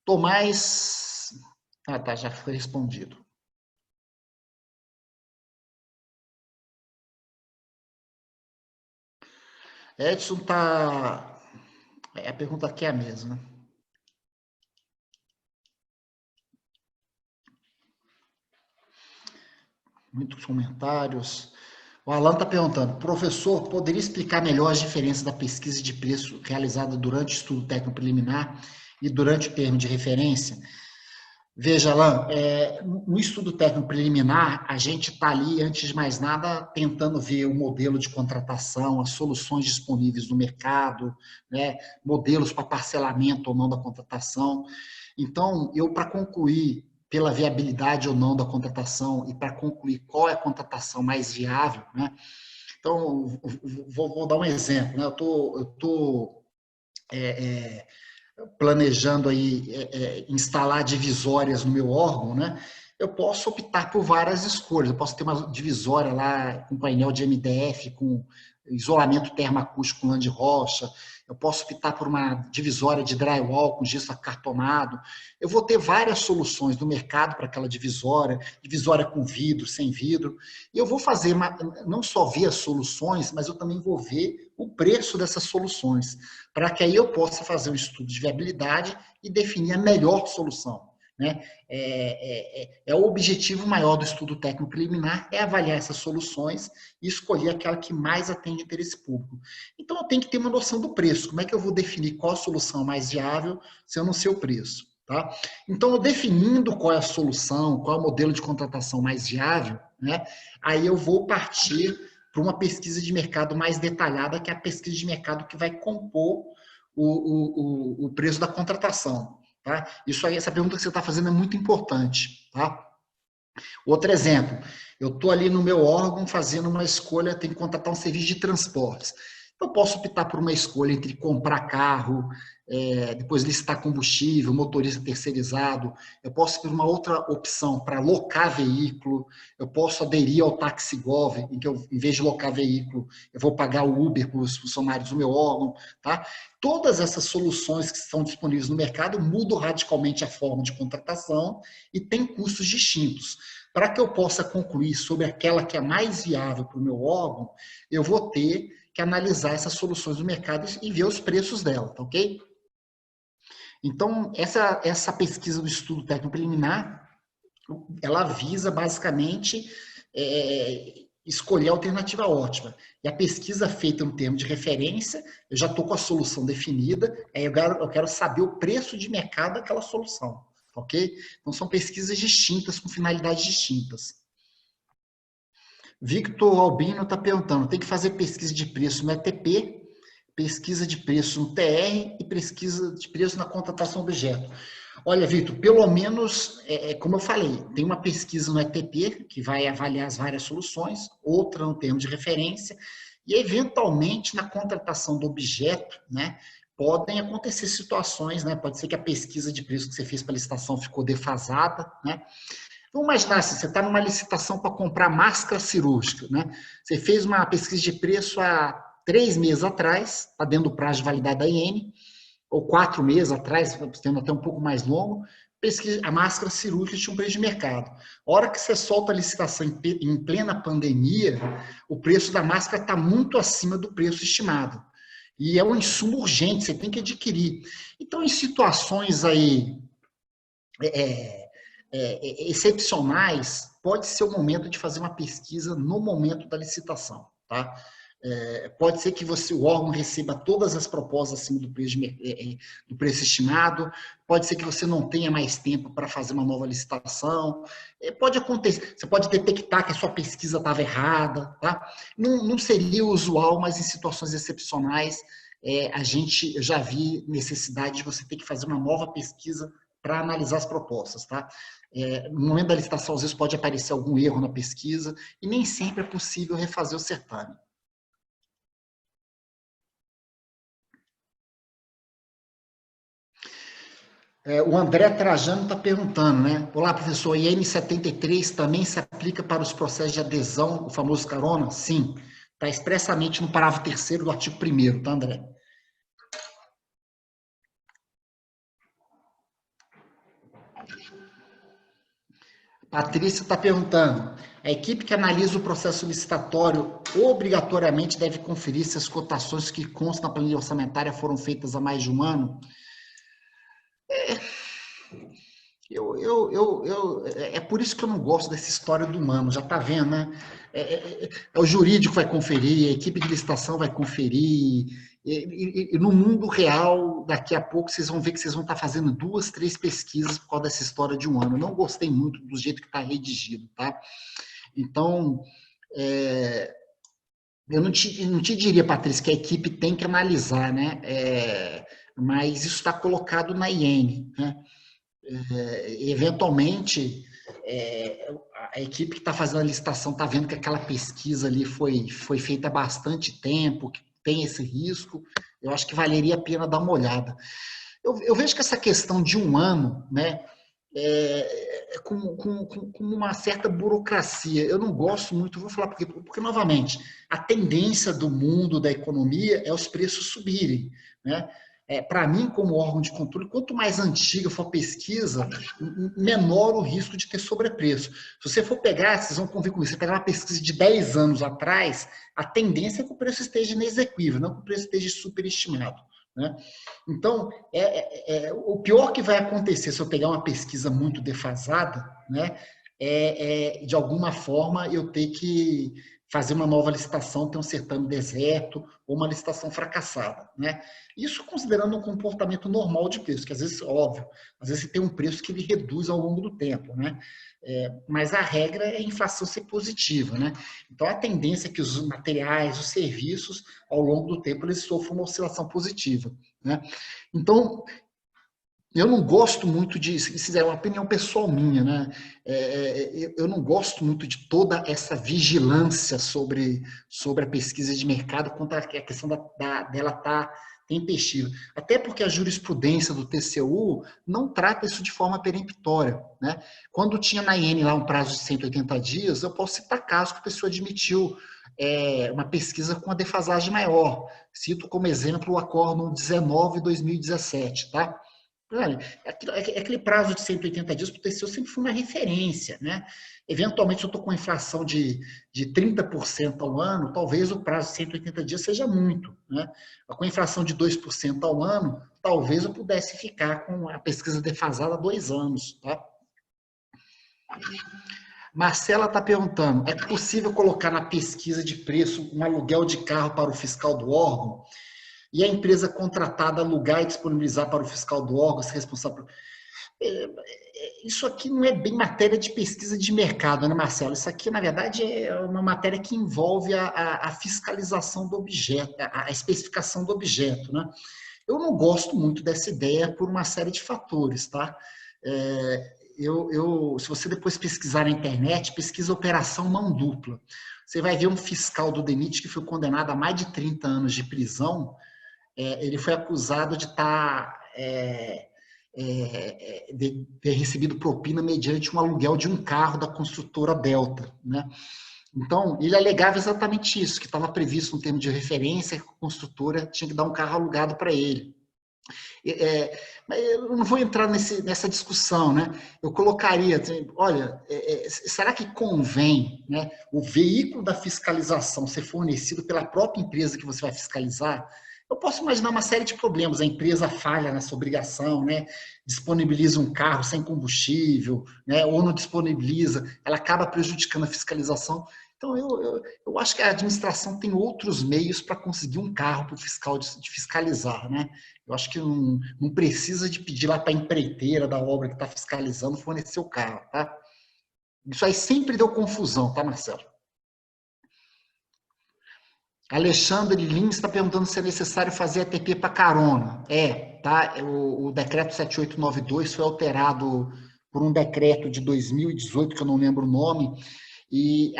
Tomás... Ah, tá, já foi respondido. Edson tá... A pergunta aqui é a mesma. Muitos comentários. O Alan está perguntando, professor, poderia explicar melhor as diferenças da pesquisa de preço realizada durante o estudo técnico preliminar e durante o termo de referência? Veja, Alan, no estudo técnico preliminar, a gente está ali, antes de mais nada, tentando ver o modelo de contratação, as soluções disponíveis no mercado, né, modelos para parcelamento ou não da contratação. Então, para concluir pela viabilidade ou não da contratação e para concluir qual é a contratação mais viável, né? Então, vou dar um exemplo, né? Eu estou planejando aí instalar divisórias no meu órgão, né? Eu posso optar por várias escolhas. Eu posso ter uma divisória lá com painel de MDF, com isolamento termoacústico com lã de rocha. Eu posso optar por uma divisória de drywall com gesso acartonado. Eu vou ter várias soluções no mercado para aquela divisória com vidro, sem vidro. E eu vou fazer, não só ver as soluções, mas eu também vou ver o preço dessas soluções, para que aí eu possa fazer um estudo de viabilidade e definir a melhor solução, né? O objetivo maior do estudo técnico preliminar é avaliar essas soluções e escolher aquela que mais atende o interesse público. Então, eu tenho que ter uma noção do preço. Como é que eu vou definir qual a solução mais viável se eu não sei o preço? Tá? Então, eu definindo qual é a solução, qual é o modelo de contratação mais viável, né? Aí eu vou partir para uma pesquisa de mercado mais detalhada, que é a pesquisa de mercado que vai compor o preço da contratação. Tá? Isso aí, essa pergunta que você está fazendo é muito importante. Tá? Outro exemplo, eu estou ali no meu órgão fazendo uma escolha, tenho que contratar um serviço de transportes. Eu posso optar por uma escolha entre comprar carro, depois listar combustível, motorista terceirizado. Eu posso ter uma outra opção para locar veículo. Eu posso aderir ao TaxiGov, em que eu, em vez de locar veículo, eu vou pagar o Uber para os funcionários do meu órgão. Tá? Todas essas soluções que estão disponíveis no mercado mudam radicalmente a forma de contratação e têm custos distintos. Para que eu possa concluir sobre aquela que é mais viável para o meu órgão, eu vou ter que analisar essas soluções do mercado e ver os preços dela, tá ok? Então, essa pesquisa do estudo técnico preliminar, ela visa basicamente escolher a alternativa ótima. E a pesquisa feita no termo de referência, eu já estou com a solução definida, eu quero saber o preço de mercado daquela solução, ok? Então, são pesquisas distintas, com finalidades distintas. Victor Albino está perguntando, tem que fazer pesquisa de preço no ETP, pesquisa de preço no TR e pesquisa de preço na contratação objeto. Olha, Victor, pelo menos, como eu falei, tem uma pesquisa no ETP, que vai avaliar as várias soluções, outra no termo de referência, e eventualmente na contratação do objeto, né, podem acontecer situações, né, pode ser que a pesquisa de preço que você fez para a licitação ficou defasada, né. Vamos imaginar assim, você está numa licitação para comprar máscara cirúrgica, né? Você fez uma pesquisa de preço há 3 meses atrás, está dentro do prazo de validade da IN, ou 4 meses atrás, tendo até um pouco mais longo, a máscara cirúrgica tinha um preço de mercado. A hora que você solta a licitação em plena pandemia, o preço da máscara está muito acima do preço estimado. E é um insumo urgente, você tem que adquirir. Então, em situações aí excepcionais, pode ser o momento de fazer uma pesquisa no momento da licitação, tá? Pode ser que o órgão receba todas as propostas acima do do preço estimado, pode ser que você não tenha mais tempo para fazer uma nova licitação, pode acontecer, você pode detectar que a sua pesquisa estava errada, tá? Não seria usual, mas em situações excepcionais, eu já vi necessidade de você ter que fazer uma nova pesquisa para analisar as propostas, tá? No momento da licitação, às vezes pode aparecer algum erro na pesquisa, e nem sempre é possível refazer o certame. O André Trajano está perguntando, né? Olá, professor, o IN 73 também se aplica para os processos de adesão, o famoso carona? Sim, está expressamente no parágrafo 3º do artigo 1º, tá, André? Patrícia está perguntando, a equipe que analisa o processo licitatório obrigatoriamente deve conferir se as cotações que constam na planilha orçamentária foram feitas há mais de um ano? É por isso que eu não gosto dessa história do humano, já está vendo, né? O jurídico vai conferir, a equipe de licitação vai conferir, e no mundo real, daqui a pouco, vocês vão ver que vocês vão estar fazendo 2, 3 pesquisas por causa dessa história de um ano. Eu não gostei muito do jeito que está redigido, tá? Então, eu não te diria, Patrícia, que a equipe tem que analisar, né? Mas isso está colocado na IN, né? Eventualmente, a equipe que está fazendo a licitação está vendo que aquela pesquisa ali foi feita há bastante tempo, que tem esse risco, eu acho que valeria a pena dar uma olhada. Eu vejo que essa questão de um ano, né, com uma certa burocracia, eu não gosto muito, vou falar porque, novamente, a tendência do mundo da economia é os preços subirem, né? Para mim, como órgão de controle, quanto mais antiga for a pesquisa, menor o risco de ter sobrepreço. Se você for pegar, vocês vão convir comigo, você pegar uma pesquisa de 10 anos atrás, a tendência é que o preço esteja inexequível, não que o preço esteja superestimado, né? Então, o pior que vai acontecer se eu pegar uma pesquisa muito defasada, né, de alguma forma eu ter que fazer uma nova licitação, ter um certame deserto ou uma licitação fracassada, né? Isso considerando um comportamento normal de preço, que às vezes, óbvio, às vezes você tem um preço que ele reduz ao longo do tempo, né? Mas a regra é a inflação ser positiva, né? Então, a tendência é que os materiais, os serviços, ao longo do tempo, eles sofram uma oscilação positiva, né? Então, eu não gosto muito de, isso é uma opinião pessoal minha, né? Eu não gosto muito de toda essa vigilância sobre a pesquisa de mercado quanto a questão dela estar tempestiva. Até porque a jurisprudência do TCU não trata isso de forma peremptória, né? Quando tinha na IN lá um prazo de 180 dias, eu posso citar casos que a pessoa admitiu uma pesquisa com uma defasagem maior. Cito como exemplo o Acórdão 19/2017, tá? Aquele prazo de 180 dias para o TCU sempre foi uma referência, né? Eventualmente, se eu estou com inflação de 30% ao ano, talvez o prazo de 180 dias seja muito, né? Com inflação de 2% ao ano, talvez eu pudesse ficar com a pesquisa defasada há 2 anos, tá? Marcela está perguntando, é possível colocar na pesquisa de preço um aluguel de carro para o fiscal do órgão? E a empresa contratada alugar e disponibilizar para o fiscal do órgão, ser responsável por... Isso aqui não é bem matéria de pesquisa de mercado, né, Marcelo? Isso aqui, na verdade, é uma matéria que envolve a fiscalização do objeto, a especificação do objeto, né? Eu não gosto muito dessa ideia por uma série de fatores, tá? Se você depois pesquisar na internet, pesquisa operação mão dupla. Você vai ver um fiscal do DENIT que foi condenado a mais de 30 anos de prisão. Ele foi acusado de de ter recebido propina mediante um aluguel de um carro da construtora Delta, né? Então, ele alegava exatamente isso, que estava previsto no termo de referência, que a construtora tinha que dar um carro alugado para ele. Mas eu não vou entrar nessa discussão, né? Eu colocaria, olha, será que convém, né, o veículo da fiscalização ser fornecido pela própria empresa que você vai fiscalizar? Eu posso imaginar uma série de problemas. A empresa falha nessa obrigação, né? Disponibiliza um carro sem combustível, né? Ou não disponibiliza, ela acaba prejudicando a fiscalização. Então, eu acho que a administração tem outros meios para conseguir um carro para o fiscal de fiscalizar, né? Eu acho que não precisa de pedir lá para a empreiteira da obra que está fiscalizando fornecer o carro, tá? Isso aí sempre deu confusão, tá, Marcelo? Alexandre Lins está perguntando se é necessário fazer ATP para carona. Tá? O decreto 7892 foi alterado por um decreto de 2018, que eu não lembro o nome, e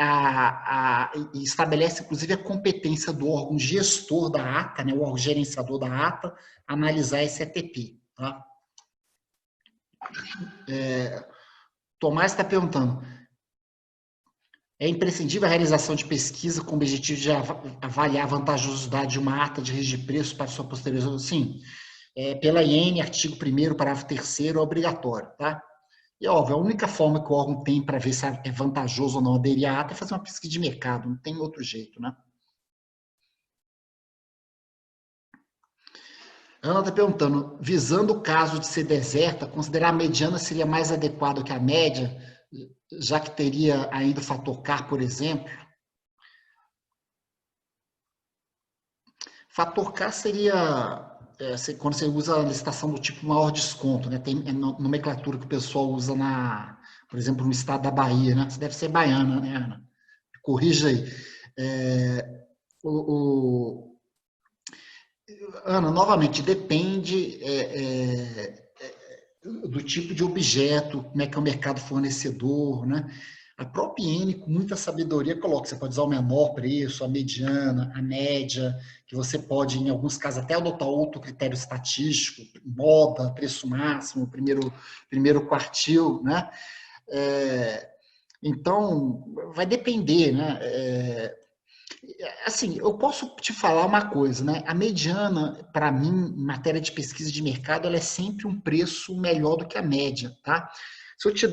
estabelece, inclusive, a competência do órgão gestor da ata, né, o órgão gerenciador da ata, analisar esse ATP. Tá? Tomás está perguntando, é imprescindível a realização de pesquisa com o objetivo de avaliar a vantajosidade de uma ata de registro de preço para sua posteriorização? Sim. Pela IN, artigo 1º, parágrafo 3º, é obrigatório, tá? E, óbvio, a única forma que o órgão tem para ver se é vantajoso ou não aderir à ata é fazer uma pesquisa de mercado, não tem outro jeito, né? Ana está perguntando, visando o caso de ser deserta, considerar a mediana seria mais adequado que a média, já que teria ainda o fator CAR, por exemplo? Fator CAR seria quando você usa a licitação do tipo maior desconto, né? Tem nomenclatura que o pessoal usa por exemplo, no estado da Bahia, né? Você deve ser baiana, né, Ana? Corrija aí. Ana, novamente, depende do tipo de objeto, como é que é o mercado fornecedor, né? A própria IN, com muita sabedoria, coloca que você pode usar o menor preço, a mediana, a média, que você pode, em alguns casos, até adotar outro critério estatístico, moda, preço máximo, primeiro quartil, né? Então, vai depender, né? Assim, eu posso te falar uma coisa, né? A mediana, para mim, em matéria de pesquisa de mercado, ela é sempre um preço melhor do que a média, tá?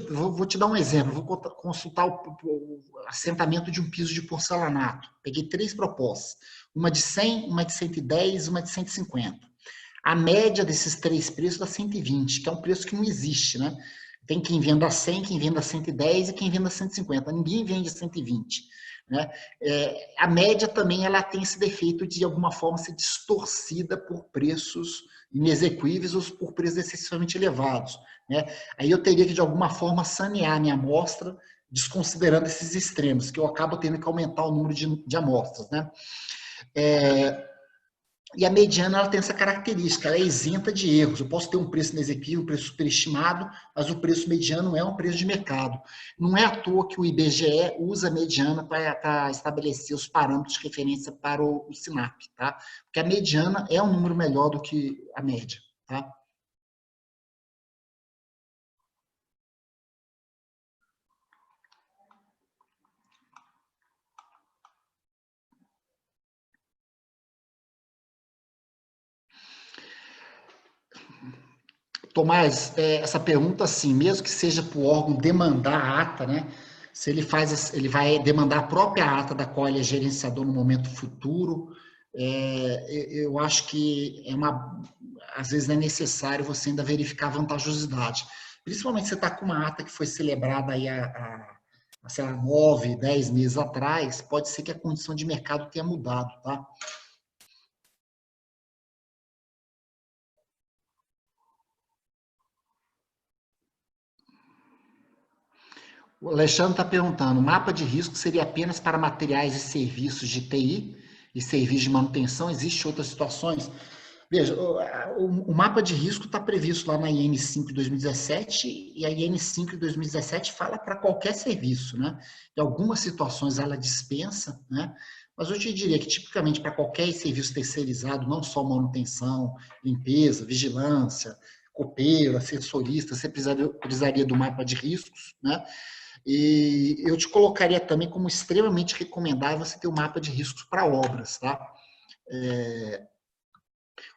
Vou te dar um exemplo, vou consultar o assentamento de um piso de porcelanato. Peguei 3 propostas, uma de 100, uma de 110, uma de 150. A média desses 3 preços dá 120, que é um preço que não existe, né? Tem quem venda a 100, quem venda a 110 e quem venda a 150. Ninguém vende a 120. Né? A média também ela tem esse defeito de alguma forma ser distorcida por preços inexequíveis ou por preços excessivamente elevados. Né? Aí eu teria que de alguma forma sanear a minha amostra, desconsiderando esses extremos, que eu acabo tendo que aumentar o número de amostras. Né? E a mediana ela tem essa característica, ela é isenta de erros. Eu posso ter um preço inexequível, um preço superestimado, mas o preço mediano é um preço de mercado. Não é à toa que o IBGE usa a mediana para estabelecer os parâmetros de referência para o SINAP, tá? Porque a mediana é um número melhor do que a média, tá? Tomás, essa pergunta, assim, mesmo que seja para o órgão demandar a ata, né? Se ele vai demandar a própria ata da qual ele é gerenciador no momento futuro, eu acho que às vezes é necessário você ainda verificar a vantajosidade. Principalmente se você está com uma ata que foi celebrada aí sei lá, 9, 10 meses atrás, pode ser que a condição de mercado tenha mudado, tá? O Alexandre está perguntando, o mapa de risco seria apenas para materiais e serviços de TI e serviços de manutenção? Existem outras situações? Veja, o mapa de risco está previsto lá na IN5 de 2017 e a IN5 de 2017 fala para qualquer serviço, né? Em algumas situações ela dispensa, né? Mas eu te diria que tipicamente para qualquer serviço terceirizado, não só manutenção, limpeza, vigilância, copeiro, assessorista, você precisaria do mapa de riscos, né? E eu te colocaria também como extremamente recomendável você ter um mapa de riscos para obras, tá?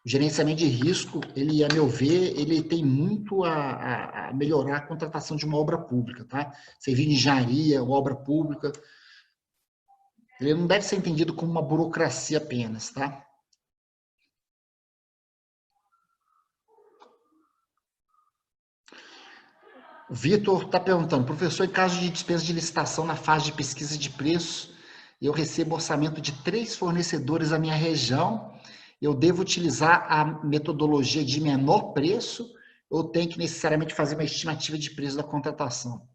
O gerenciamento de risco, ele, a meu ver, ele tem muito a melhorar a contratação de uma obra pública, tá? Serviço de engenharia, obra pública, ele não deve ser entendido como uma burocracia apenas, tá? O Vitor está perguntando, professor, em caso de dispensa de licitação na fase de pesquisa de preços, eu recebo orçamento de 3 fornecedores da minha região, eu devo utilizar a metodologia de menor preço ou tenho que necessariamente fazer uma estimativa de preço da contratação?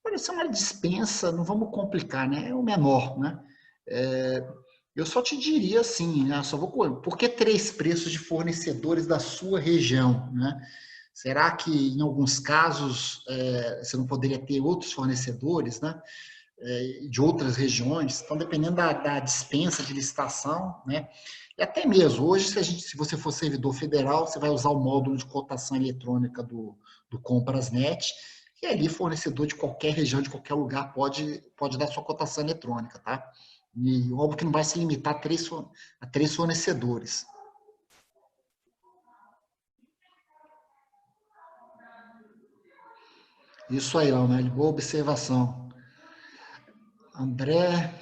Olha, isso é uma dispensa, não vamos complicar, né? É o menor, né? Eu só te diria assim, né? Por que 3 preços de fornecedores da sua região, né? Será que em alguns casos você não poderia ter outros fornecedores, né? De outras regiões? Então, dependendo da dispensa de licitação, né? E até mesmo, hoje, se você for servidor federal, você vai usar o módulo de cotação eletrônica do Comprasnet, e ali fornecedor de qualquer região, de qualquer lugar, pode dar sua cotação eletrônica, tá? E óbvio que não vai se limitar a 3 fornecedores. Isso aí, Leonel, boa observação. André,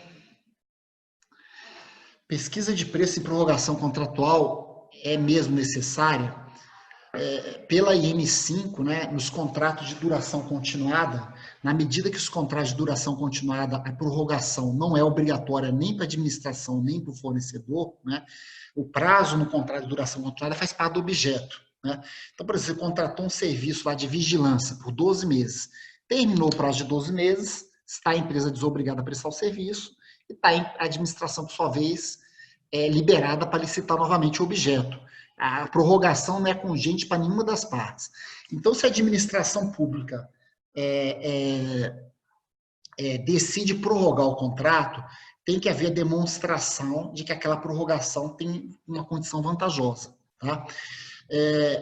pesquisa de preço e prorrogação contratual é mesmo necessária? Pela IN5, né, nos contratos de duração continuada, na medida que os contratos de duração continuada, a prorrogação não é obrigatória nem para a administração, nem para o fornecedor, né, o prazo no contrato de duração continuada faz parte do objeto. Né? Então, por exemplo, você contratou um serviço lá de vigilância por 12 meses, terminou o prazo de 12 meses, está a empresa desobrigada a prestar o serviço e está a administração, por sua vez, liberada para licitar novamente o objeto. A prorrogação não é congente para nenhuma das partes. Então, se a administração pública decide prorrogar o contrato, tem que haver demonstração de que aquela prorrogação tem uma condição vantajosa. Tá?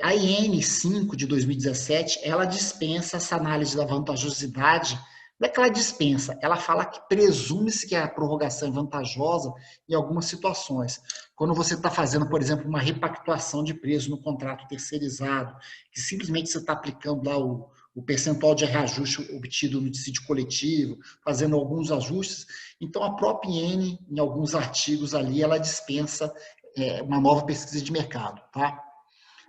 A IN5 de 2017, ela dispensa essa análise da vantajosidade. Não é que ela dispensa, ela fala que presume-se que a prorrogação é vantajosa em algumas situações. Quando você está fazendo, por exemplo, uma repactuação de preço no contrato terceirizado, que simplesmente você está aplicando lá o percentual de reajuste obtido no dissídio coletivo, fazendo alguns ajustes, então a própria IN, em alguns artigos ali, ela dispensa uma nova pesquisa de mercado, tá?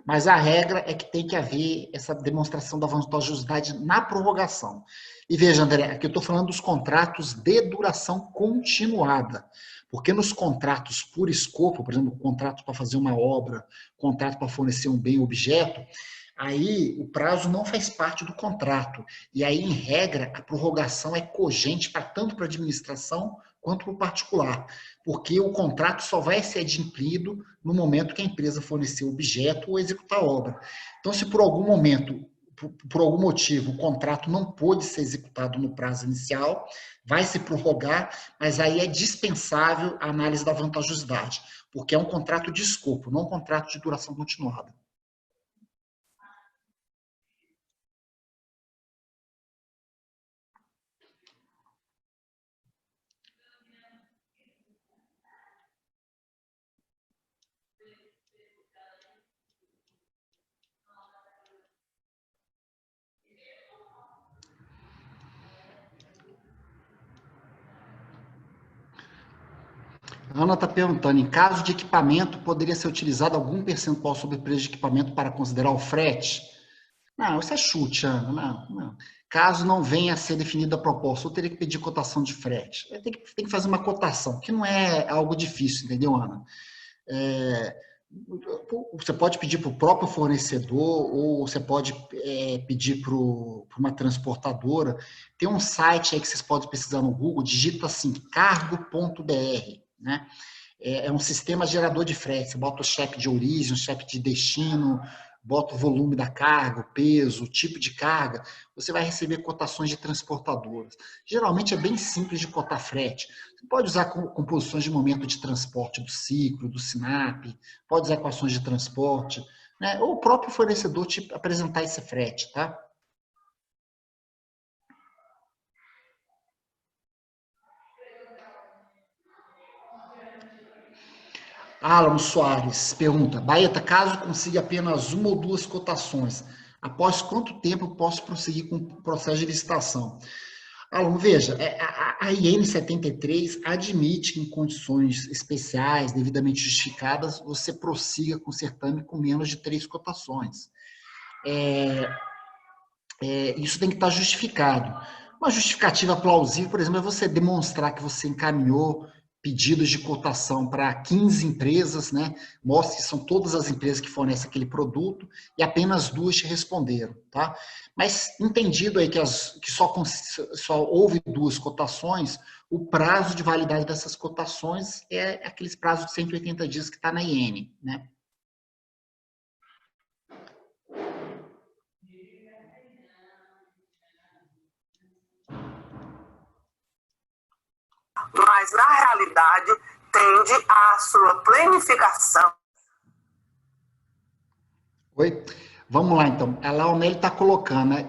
Mas a regra é que tem que haver essa demonstração da vantajosidade na prorrogação. E veja, André, aqui eu estou falando dos contratos de duração continuada. Porque nos contratos por escopo, por exemplo, contrato para fazer uma obra, contrato para fornecer um bem ou objeto, aí o prazo não faz parte do contrato. E aí, em regra, a prorrogação é cogente tanto para a administração quanto para o particular. Porque o contrato só vai ser adimplido no momento que a empresa fornecer o objeto ou executar a obra. Então, se por algum momento, por algum motivo, o contrato não pôde ser executado no prazo inicial, vai se prorrogar, mas aí é dispensável a análise da vantajosidade, porque é um contrato de escopo, não um contrato de duração continuada. A Ana está perguntando, em caso de equipamento, poderia ser utilizado algum percentual sobre o preço de equipamento para considerar o frete? Não, isso é chute, Ana. Não. Caso não venha a ser definida a proposta, eu teria que pedir cotação de frete. Tem que fazer uma cotação, que não é algo difícil, entendeu, Ana? Você pode pedir para o próprio fornecedor ou você pode pedir para uma transportadora. Tem um site aí que vocês podem pesquisar no Google, digita assim, cargo.br, né? É um sistema gerador de frete. Você bota o cheque de origem, o cheque de destino, bota o volume da carga, o peso, o tipo de carga, você vai receber cotações de transportadoras. Geralmente é bem simples de cotar frete. Você pode usar composições de momento de transporte do ciclo, do SINAP, pode usar equações de transporte, né? Ou o próprio fornecedor te apresentar esse frete, tá? Alan Soares pergunta, Baeta, caso consiga apenas uma ou duas cotações, após quanto tempo posso prosseguir com o processo de licitação? Alan, veja, a IN 73 admite que em condições especiais, devidamente justificadas, você prossiga com o certame com menos de 3 cotações. Isso tem que estar justificado. Uma justificativa plausível, por exemplo, é você demonstrar que você encaminhou pedidos de cotação para 15 empresas, né? Mostra que são todas as empresas que fornecem aquele produto e apenas 2 te responderam, tá? Mas entendido aí que só houve 2 cotações, o prazo de validade dessas cotações é aqueles prazos de 180 dias que está na IN, né? Mas, na realidade, tende à sua planificação. Oi? Vamos lá, então. A Laonelli está colocando, né,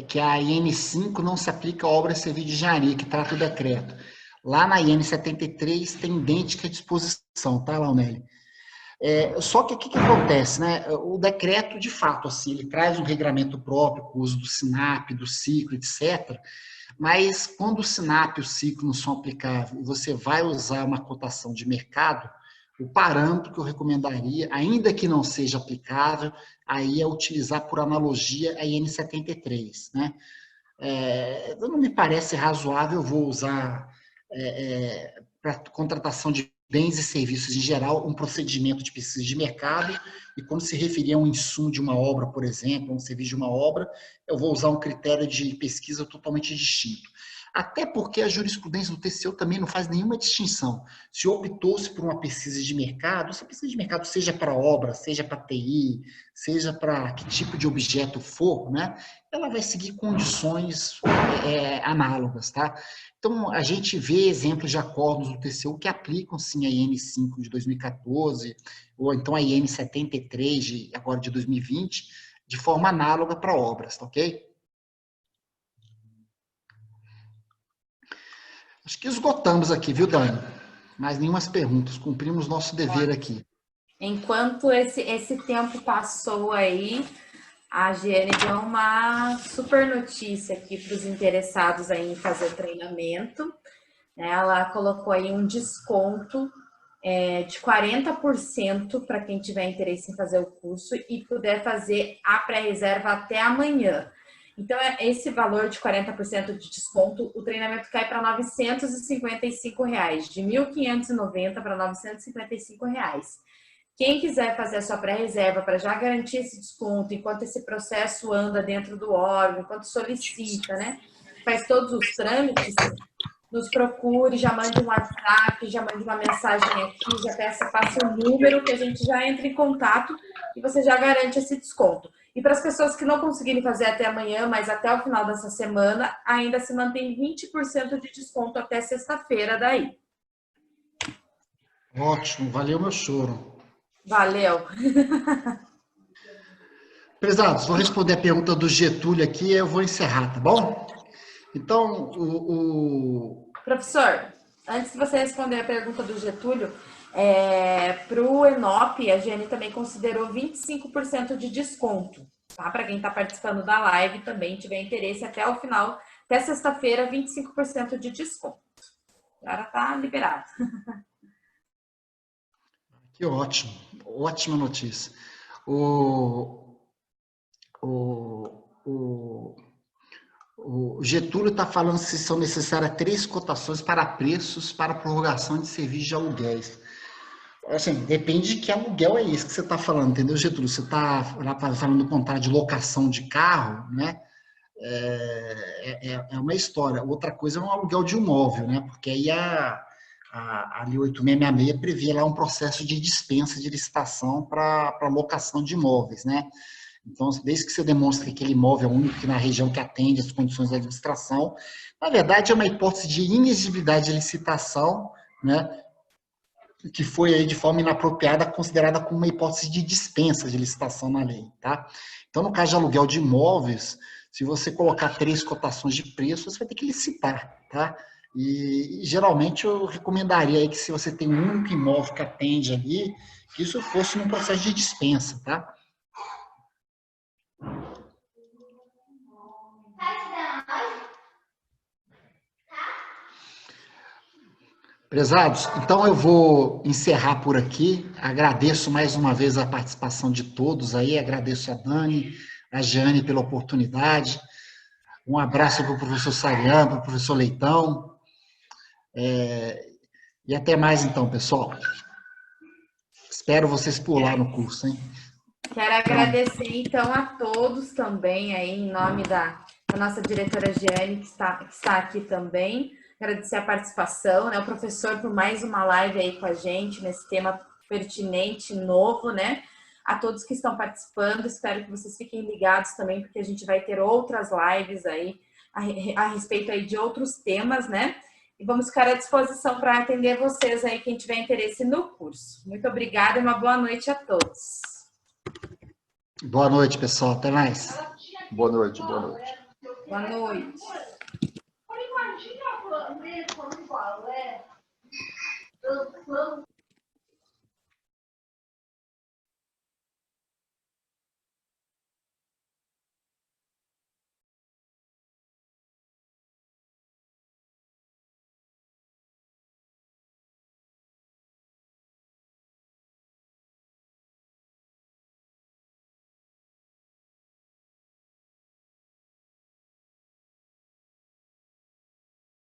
que a IN 5 não se aplica a obras e serviços de engenharia, que trata o decreto. Lá na IN 73 tem idêntica disposição, tá, Laonelli? Só que o que acontece, né? O decreto, de fato, assim, ele traz um regramento próprio, com o uso do SINAP, do ciclo, etc., mas quando o SINAP e o ciclo não são aplicáveis e você vai usar uma cotação de mercado, o parâmetro que eu recomendaria, ainda que não seja aplicável, aí é utilizar por analogia a IN 73, né? Não me parece razoável, eu vou usar para contratação de bens e serviços em geral, um procedimento de pesquisa de mercado, e quando se referir a um insumo de uma obra, por exemplo, um serviço de uma obra, eu vou usar um critério de pesquisa totalmente distinto. Até porque a jurisprudência do TCU também não faz nenhuma distinção. Se optou-se por uma pesquisa de mercado, se a pesquisa de mercado seja para obra, seja para TI, seja para que tipo de objeto for, né, ela vai seguir condições análogas, tá? Então, a gente vê exemplos de acordos do TCU que aplicam, sim, a IN 5 de 2014, ou então a IN 73, agora de 2020, de forma análoga para obras, tá ok? Acho que esgotamos aqui, viu, Dani? Mais nenhumas perguntas, cumprimos nosso dever aqui. Enquanto esse tempo passou aí, a Giane deu uma super notícia aqui para os interessados aí em fazer treinamento. Ela colocou aí um desconto de 40% para quem tiver interesse em fazer o curso e puder fazer a pré-reserva até amanhã. Então, esse valor de 40% de desconto, o treinamento cai para R$ 955, de R$ 1.590 para R$ 955. Quem quiser fazer a sua pré-reserva para já garantir esse desconto, enquanto esse processo anda dentro do órgão, enquanto solicita, né? Faz todos os trâmites, nos procure, já mande um WhatsApp, já mande uma mensagem aqui, já peça, passa o número que a gente já entra em contato e você já garante esse desconto. E para as pessoas que não conseguirem fazer até amanhã, mas até o final dessa semana, ainda se mantém 20% de desconto até sexta-feira daí. Ótimo, valeu meu choro. Valeu. Prezados, vou responder a pergunta do Getúlio aqui e eu vou encerrar, tá bom? Então, Professor, antes de você responder a pergunta do Getúlio, para o ENOP, a Giane também considerou 25% de desconto, tá? Para quem está participando da live também tiver interesse até o final, até sexta-feira, 25% de desconto. Agora está liberado. Que ótimo, ótima notícia. O Getúlio está falando se são necessárias 3 cotações para preços para prorrogação de serviços de aluguéis. Assim, depende de que aluguel é esse que você está falando, entendeu, Getúlio? Você está falando do contrato de locação de carro, né? É uma história. Outra coisa é um aluguel de imóvel, né? Porque aí a Lei 8666 prevê lá um processo de dispensa de licitação para locação de imóveis, né? Então, desde que você demonstre que aquele imóvel é o único que na região que atende as condições da administração, na verdade é uma hipótese de inexigibilidade de licitação, né? Que foi aí de forma inapropriada considerada como uma hipótese de dispensa de licitação na lei, tá? Então, no caso de aluguel de imóveis, se você colocar 3 cotações de preço, você vai ter que licitar, tá? E geralmente eu recomendaria aí que se você tem um único imóvel que atende ali, que isso fosse num processo de dispensa, tá? Prezados, então eu vou encerrar por aqui. Agradeço mais uma vez a participação de todos aí, agradeço a Dani, a Jeane pela oportunidade. Um abraço para o professor Sayão, para o professor Leitão. E até mais então, pessoal. Espero vocês por lá no curso, hein? Quero agradecer, então, a todos também, aí, em nome da nossa diretora Giane, que está aqui também. Agradecer a participação, né? O professor por mais uma live aí com a gente, nesse tema pertinente, novo, né? A todos que estão participando, espero que vocês fiquem ligados também, porque a gente vai ter outras lives aí a respeito aí de outros temas, né? E vamos ficar à disposição para atender vocês aí, quem tiver interesse no curso. Muito obrigada e uma boa noite a todos. Boa noite, pessoal. Até mais. Boa noite, boa noite. Boa noite. Imagina a planeta, quando